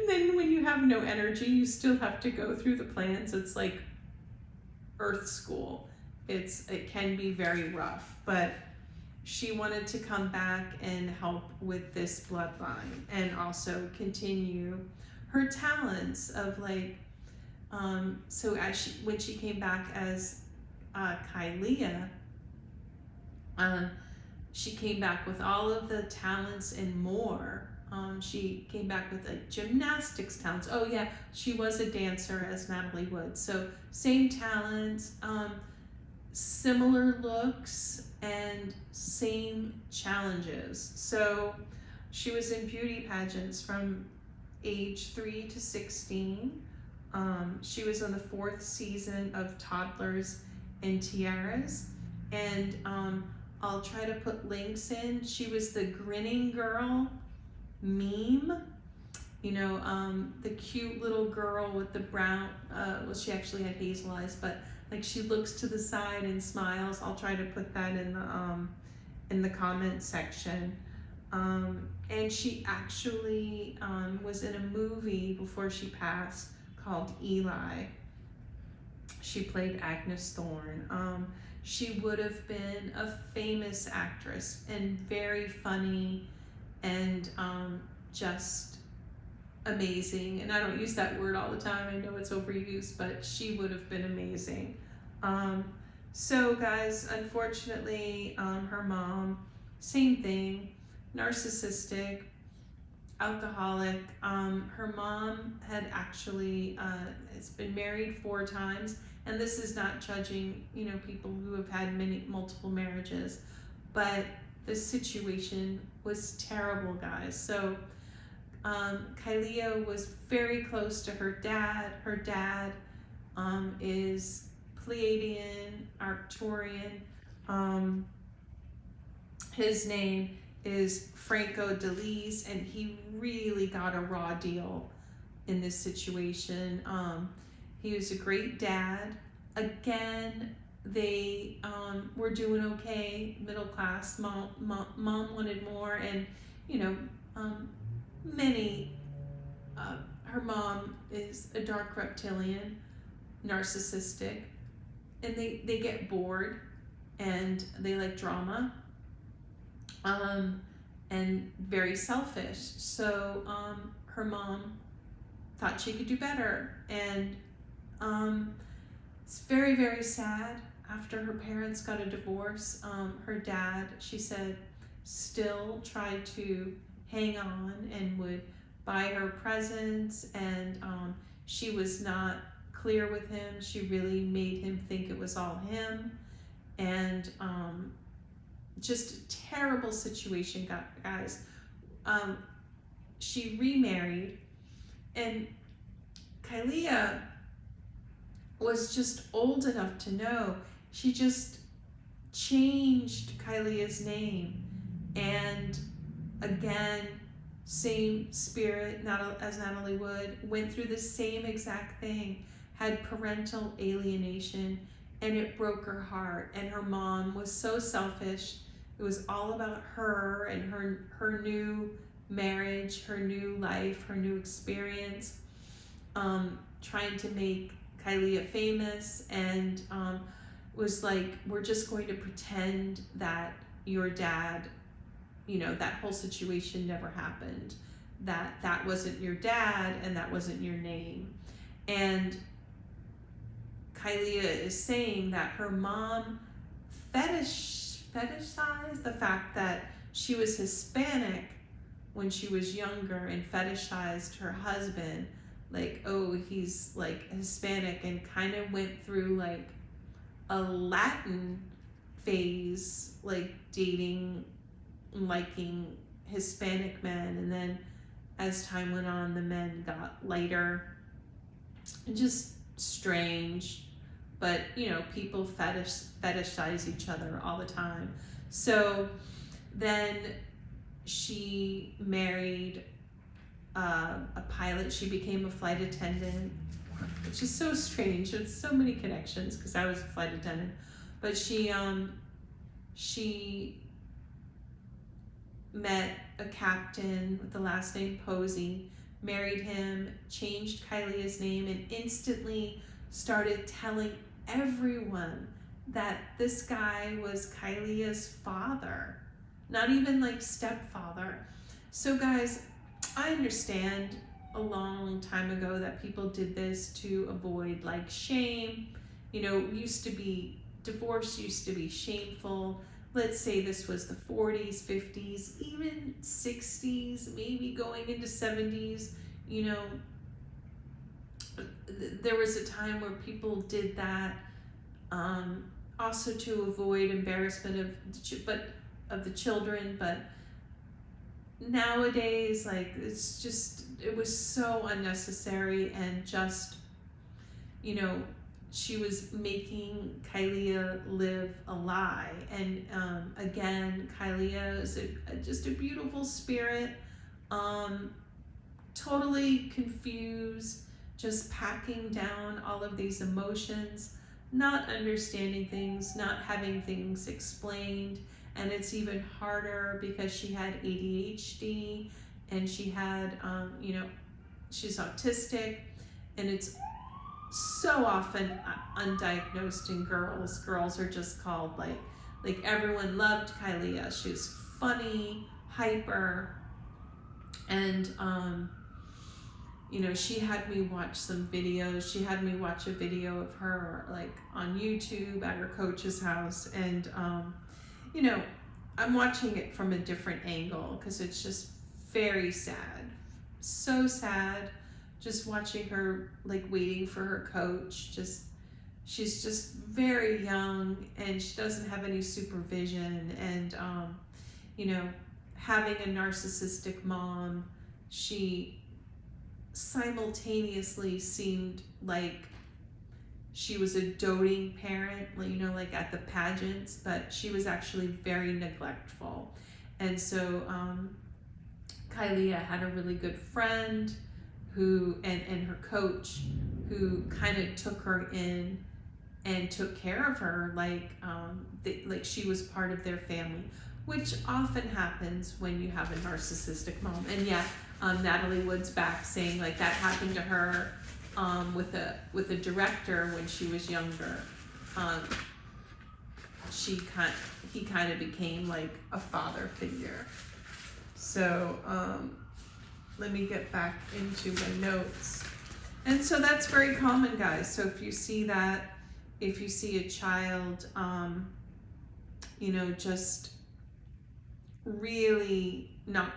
then when you have no energy, you still have to go through the plans. It's like Earth School. It can be very rough, but she wanted to come back and help with this bloodline and also continue her talents of like, so when she came back as Kailia, she came back with all of the talents and more. She came back with like gymnastics talents. Oh yeah, she was a dancer as Natalie Wood. So same talents, similar looks, and same challenges. So she was in beauty pageants from age 3 to 16. She was on the 4th season of Toddlers and Tiaras. And I'll try to put links in. She was the grinning girl meme. You know, the cute little girl with the brown, well, she actually had hazel eyes, but like she looks to the side and smiles. I'll try to put that in the comment section. And she actually was in a movie before she passed called Eli. She played Agnes Thorne. She would have been a famous actress and very funny and just amazing. And I don't use that word all the time. I know it's overused, but she would have been amazing. So guys, unfortunately, her mom, same thing, narcissistic, alcoholic. Her mom had actually has been married 4 times, and this is not judging, you know, people who have had multiple marriages, but the situation was terrible, guys. So Kailia was very close to her dad. Her dad is Pleiadian, Arcturian. His name is Franco Deliz, and he really got a raw deal in this situation. He was a great dad. Again, they were doing okay, middle class. Mom wanted more, and you know, her mom is a dark reptilian, narcissistic, and they get bored, and they like drama, and very selfish. So her mom thought she could do better, and it's very, very sad. After her parents got a divorce, her dad, she said, still tried to hang on and would buy her presents, and she was not clear with him. She really made him think it was all him, and just a terrible situation, guys. She remarried, and Kailia was just old enough to know. She just changed Kailia's name, and again, same spirit as Natalie Wood, went through the same exact thing, had parental alienation, and it broke her heart. And her mom was so selfish. It was all about her and her new marriage, her new life, her new experience, trying to make Kailia famous, and was like, we're just going to pretend that your dad, you know, that whole situation never happened, that wasn't your dad, and that wasn't your name. And Kailia is saying that her mom fetishized the fact that she was Hispanic when she was younger, and fetishized her husband, like, oh, he's like Hispanic, and kind of went through like a Latin phase, like dating, liking Hispanic men, and then as time went on, the men got lighter. Just strange, but you know, people fetishize each other all the time. So then she married a pilot. She became a flight attendant, which is so strange. It's so many connections, because I was a flight attendant. But she met a captain with the last name Posey, married him, changed Kailia's name, and instantly started telling everyone that this guy was Kailia's father, not even like stepfather. So guys, I understand a long time ago that people did this to avoid like shame. You know, divorce used to be shameful. Let's say this was the 40s, 50s, even 60s, maybe going into 70s. You know, there was a time where people did that, also to avoid embarrassment of the children. But nowadays, like, it was so unnecessary, and just, you know, she was making Kailia live a lie. And again, Kailia is just a beautiful spirit, totally confused, just packing down all of these emotions, not understanding things, not having things explained. And it's even harder because she had ADHD, and she had, you know, she's autistic, and it's so often undiagnosed in girls. Girls are just called like everyone loved Kailia. She was funny, hyper, and you know, she had me watch some videos. She had me watch a video of her like on YouTube at her coach's house, and you know, I'm watching it from a different angle because it's just very sad, so sad. Just watching her like waiting for her coach. She's just very young, and she doesn't have any supervision, and you know, having a narcissistic mom, she simultaneously seemed like she was a doting parent, you know, like at the pageants, but she was actually very neglectful. And so Kailia had a really good friend who, and her coach, who kind of took her in and took care of her like like she was part of their family, which often happens when you have a narcissistic mom. And yeah, Natalie Wood's back saying like that happened to her with a director when she was younger. He kind of became like a father figure. So let me get back into my notes. And so that's very common, guys. So if you see that, if you see a child, you know, just really not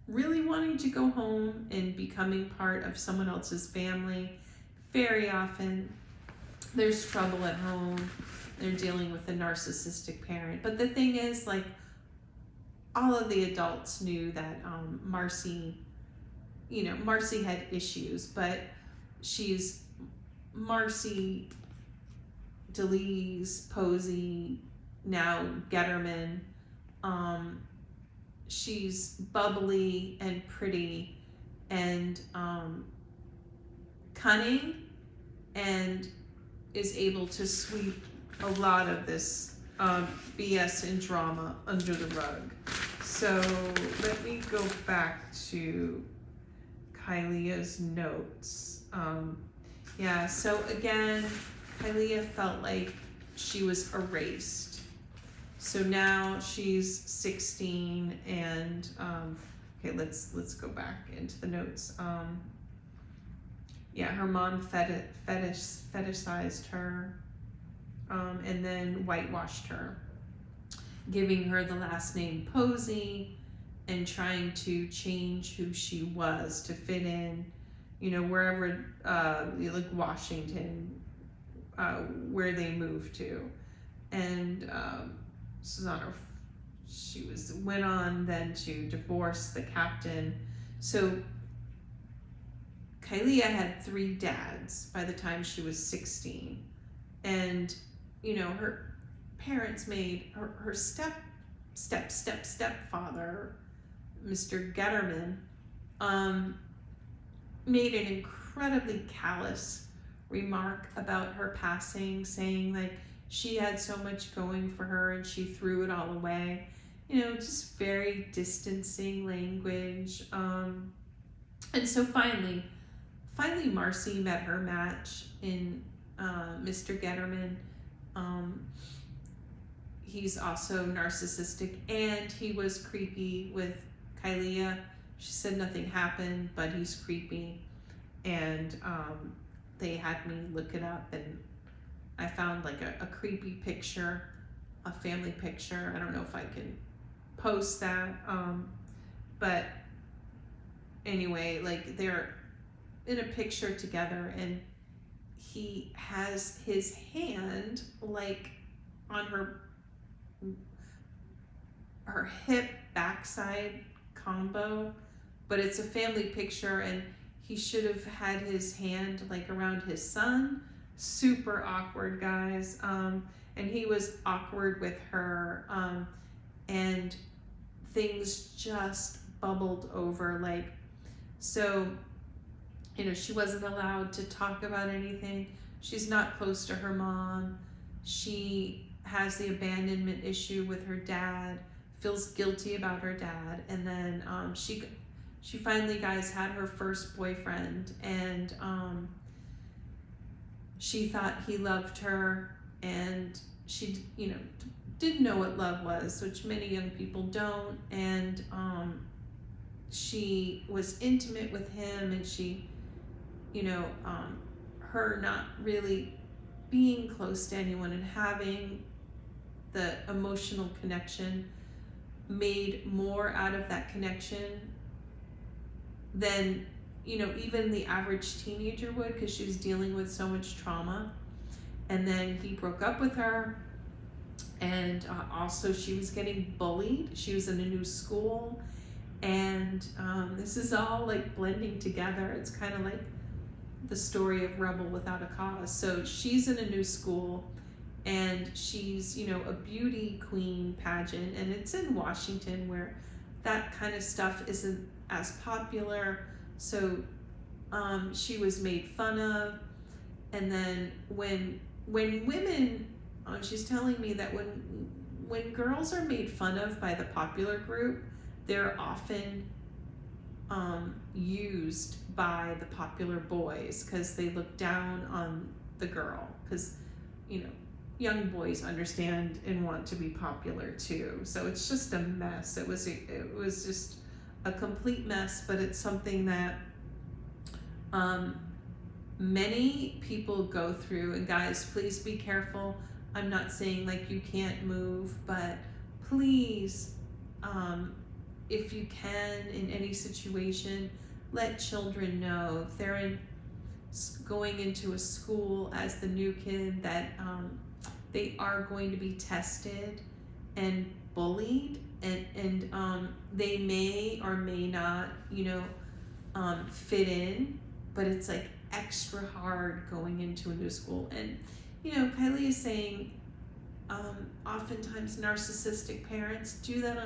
really wanting to go home and becoming part of someone else's family, very often there's trouble at home. They're dealing with a narcissistic parent. But the thing is, like, all of the adults knew that Marcy, you know, Marcy had issues, but she's Marcy Deliz Posey, now Getterman. She's bubbly and pretty and cunning, and is able to sweep a lot of this BS and drama under the rug. So let me go back to Kailia's notes. Yeah, so again, Kailia felt like she was erased. So now she's 16 and, okay, let's go back into the notes. Yeah, her mom fetishized her, and then whitewashed her, giving her the last name Posey and trying to change who she was to fit in, you know, wherever, like Washington, where they moved to. And she went on then to divorce the captain. So Kailia had 3 dads by the time she was 16. And, you know, her parents made her stepfather, Mr. Getterman, made an incredibly callous remark about her passing, saying like she had so much going for her and she threw it all away. You know, just very distancing language. And so finally Marcy met her match in Mr. Getterman. He's also narcissistic, and he was creepy with Kailia. She said nothing happened, but he's creepy. And they had me look it up, and I found like a creepy picture, a family picture. I don't know if I can post that. But anyway, like they're in a picture together, and he has his hand like on her hip backside combo, but it's a family picture, and he should have had his hand like around his son. Super awkward, guys. And he was awkward with her, and things just bubbled over. Like, so, you know, she wasn't allowed to talk about anything. She's not close to her mom. She has the abandonment issue with her dad, feels guilty about her dad. And then she finally, guys, had her first boyfriend, and she thought he loved her, and she, you know, didn't know what love was, which many young people don't. And she was intimate with him, and she, you know, her not really being close to anyone and having the emotional connection made more out of that connection than, you know, even the average teenager would, because she was dealing with so much trauma. And then he broke up with her, and also she was getting bullied. She was in a new school, and this is all like blending together. It's kind of like the story of Rebel Without a Cause. So she's in a new school, and she's, you know, a beauty queen pageant, and it's in Washington where that kind of stuff isn't as popular. So she was made fun of. And then when when women, she's telling me that when girls are made fun of by the popular group, they're often used by the popular boys because they look down on the girl, because young boys understand and want to be popular too. So it's just a mess. It was just a complete mess, but it's something that many people go through. And guys, please be careful. I'm not saying like you can't move, but please, if you can, in any situation, let children know if they're going into a school as the new kid that they are going to be tested and bullied, and they may or may not, fit in, but it's like extra hard going into a new school. And Kailia is saying oftentimes narcissistic parents do that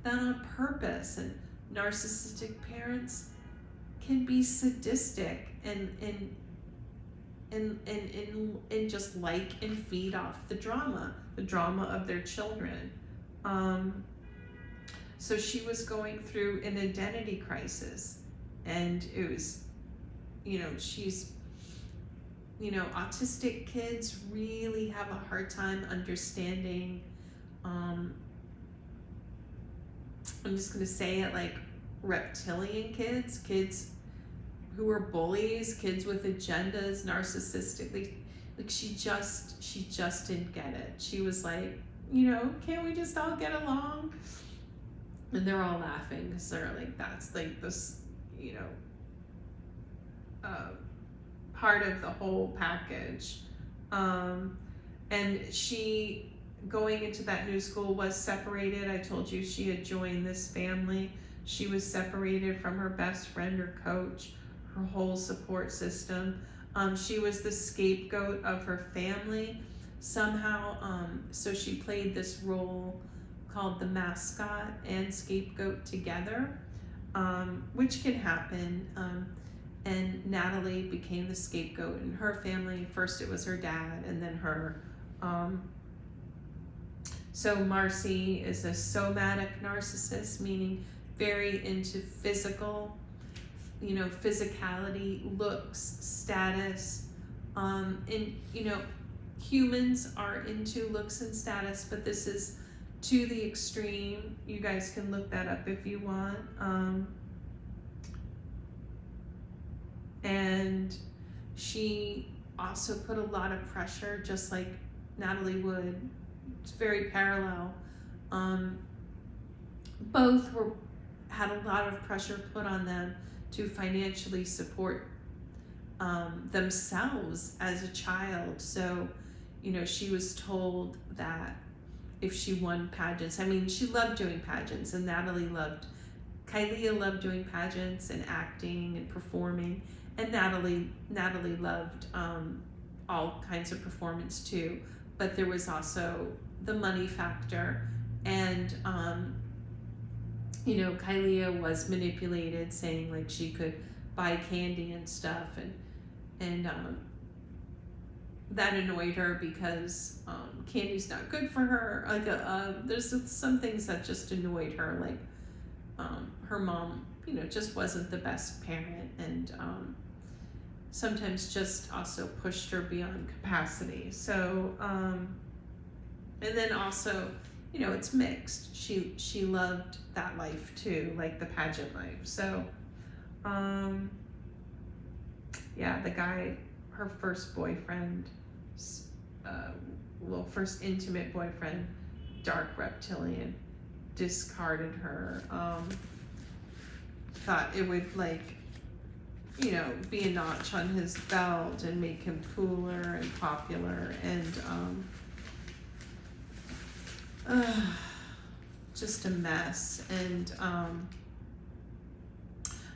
on purpose, and narcissistic parents can be sadistic and just like and feed off the drama of their children. So she was going through an identity crisis, and it was, she's, autistic kids really have a hard time understanding, I'm just going to say it, like reptilian kids who are bullies, kids with agendas, narcissistically, like she just didn't get it. She was like, can't we just all get along? And they're all laughing because they're like, that's like this, part of the whole package. And she, going into that new school, was separated. I told you she had joined this family. She was separated from her best friend or coach, her whole support system. She was the scapegoat of her family somehow. So she played this role called the mascot and scapegoat together, which can happen. And Natalie became the scapegoat in her family. First it was her dad and then her. So Marcy is a somatic narcissist, meaning very into physical, physicality, looks, status. And, humans are into looks and status, but this is to the extreme. You guys can look that up if you want. And she also put a lot of pressure, just like Natalie Wood. It's very parallel. Both had a lot of pressure put on them to financially support themselves as a child. So, she was told that if she won pageants, she loved doing pageants, and Kailia loved doing pageants and acting and performing, and Natalie loved all kinds of performance too. But there was also the money factor, and Kailia was manipulated, saying like she could buy candy and stuff, and that annoyed her because candy's not good for her. Like there's some things that just annoyed her, like her mom, just wasn't the best parent, and sometimes just also pushed her beyond capacity. So and then also, it's mixed. She loved that life too, like the pageant life. So yeah, the guy, her first boyfriend, first intimate boyfriend, dark reptilian, discarded her. Thought it would be a notch on his belt and make him cooler and popular, and just a mess, and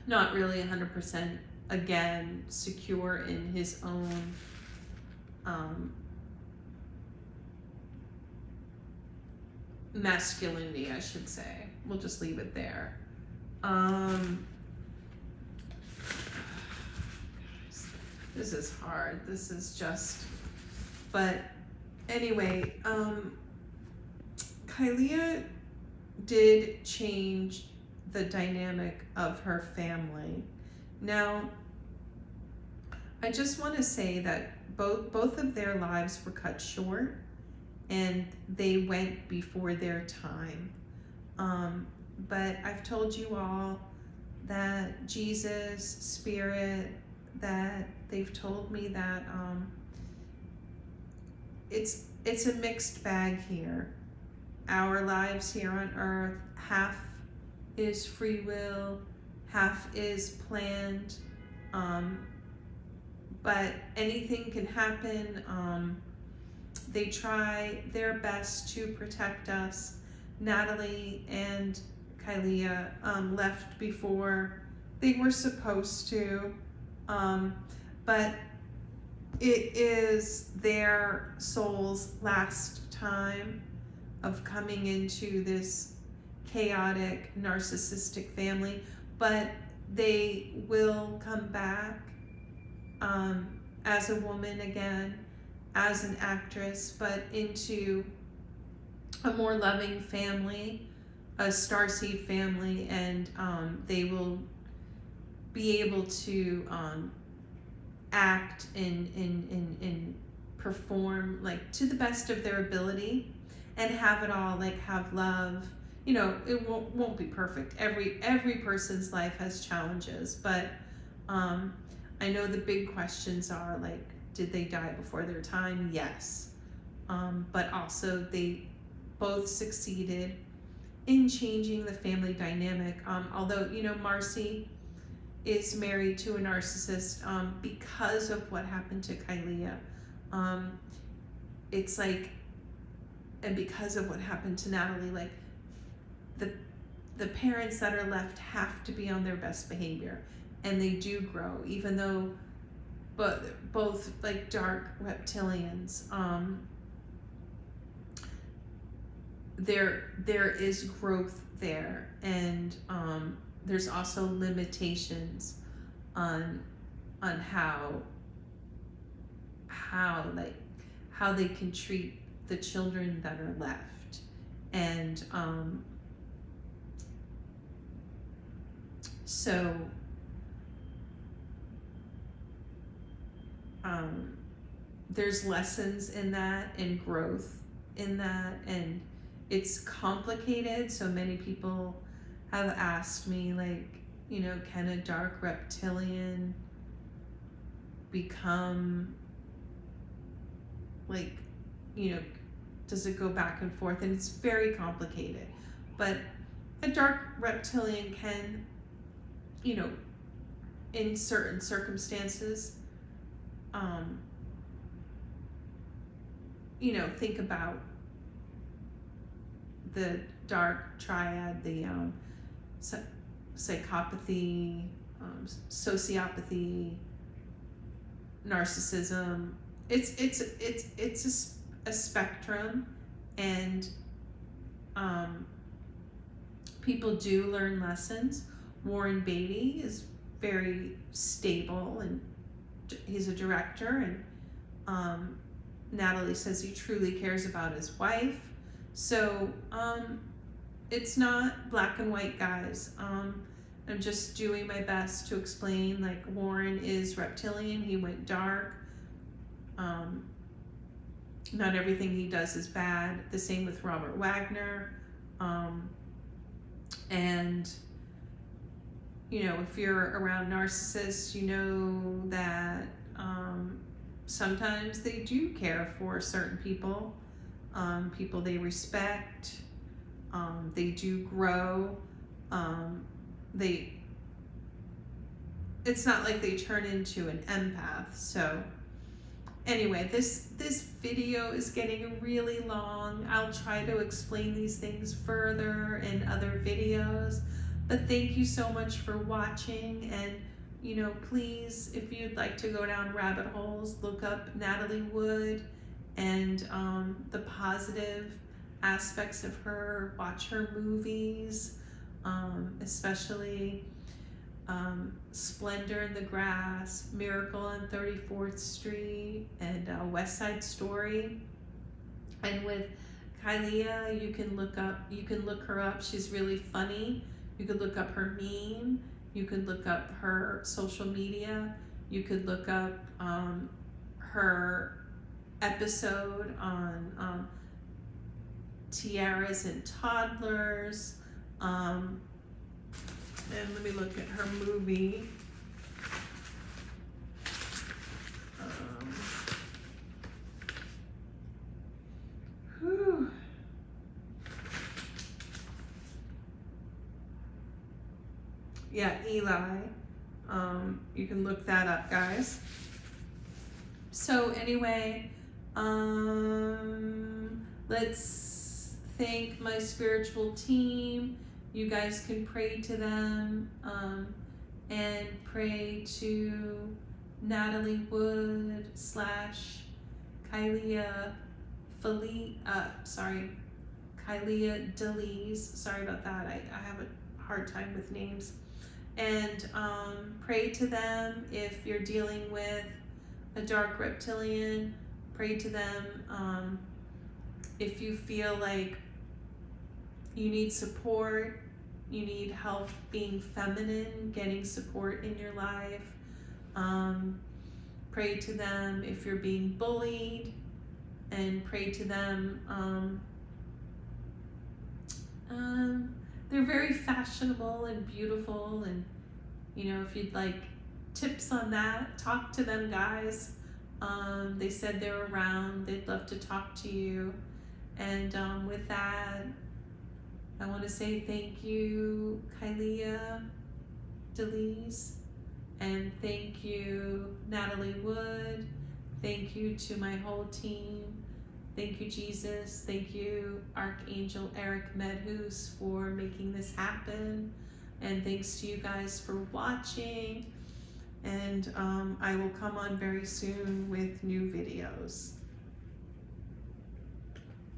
not really 100% again secure in his own masculinity, I should say. We'll just leave it there. This is hard. This is just But anyway, Kailia did change the dynamic of her family. Now, I just want to say that both of their lives were cut short, and they went before their time. But I've told you all that Jesus, Spirit, that they've told me that it's a mixed bag here. Our lives here on earth, half is free will, half is planned, but anything can happen. They try their best to protect us. Natalie and Kailia left before they were supposed to, but it is their soul's last time of coming into this chaotic, narcissistic family, but they will come back as a woman again, as an actress, but into a more loving family, a starseed family, and they will be able to act and perform like to the best of their ability, and have it all, like have love. You know, it won't be perfect. Every person's life has challenges, but I know the big questions are like, did they die before their time? Yes. But also they both succeeded in changing the family dynamic. Although, you know, Marcy is married to a narcissist because of what happened to Kailia. It's like, and because of what happened to Natalie, like the parents that are left have to be on their best behavior, and they do grow, even though both like dark reptilians, there is growth there, and there's also limitations on how they can treat the children that are left. And so there's lessons in that and growth in that, and it's complicated. So many people have asked me, like, you know, can a dark reptilian become, like, you know, does it go back and forth? And it's very complicated. But a dark reptilian can, you know, in certain circumstances, you know, think about the dark triad, the psychopathy, sociopathy, narcissism. It's a spectrum, and people do learn lessons. Warren Beatty is very stable, and he's a director, and Natalie says he truly cares about his wife. So it's not black and white, guys. I'm just doing my best to explain, like, Warren is reptilian, he went dark. Not everything he does is bad. The same with Robert Wagner. And, you know, if you're around narcissists, you know that sometimes they do care for certain people, people they respect. They do grow. It's not like they turn into an empath. So anyway, this video is getting really long. I'll try to explain these things further in other videos, but thank you so much for watching. And, you know, please, if you'd like to go down rabbit holes, look up Natalie Wood and the positive aspects of her. Watch her movies, especially Splendor in the Grass, Miracle on 34th Street, and West Side Story. And with Kailia, you can look her up. She's really funny. You could look up her meme. You could look up her social media. You could look up her episode on tiaras and toddlers. And let me look at her movie. Yeah, Eli. You can look that up, guys. So anyway, let's thank my spiritual team. You guys can pray to them, and pray to Natalie Wood / Kailia Kailia Deliz. Sorry about that. I have a hard time with names. And pray to them if you're dealing with a dark reptilian. Pray to them if you feel like you need support, you need help being feminine, getting support in your life. Pray to them if you're being bullied, and pray to them. They're very fashionable and beautiful, and you know, if you'd like tips on that, talk to them, guys. They said they're around. They'd love to talk to you. And with that, I want to say thank you, Kailia Deliz, and thank you, Natalie Wood. Thank you to my whole team. Thank you, Jesus. Thank you, Archangel Eric Medhus, for making this happen. And thanks to you guys for watching. And I will come on very soon with new videos.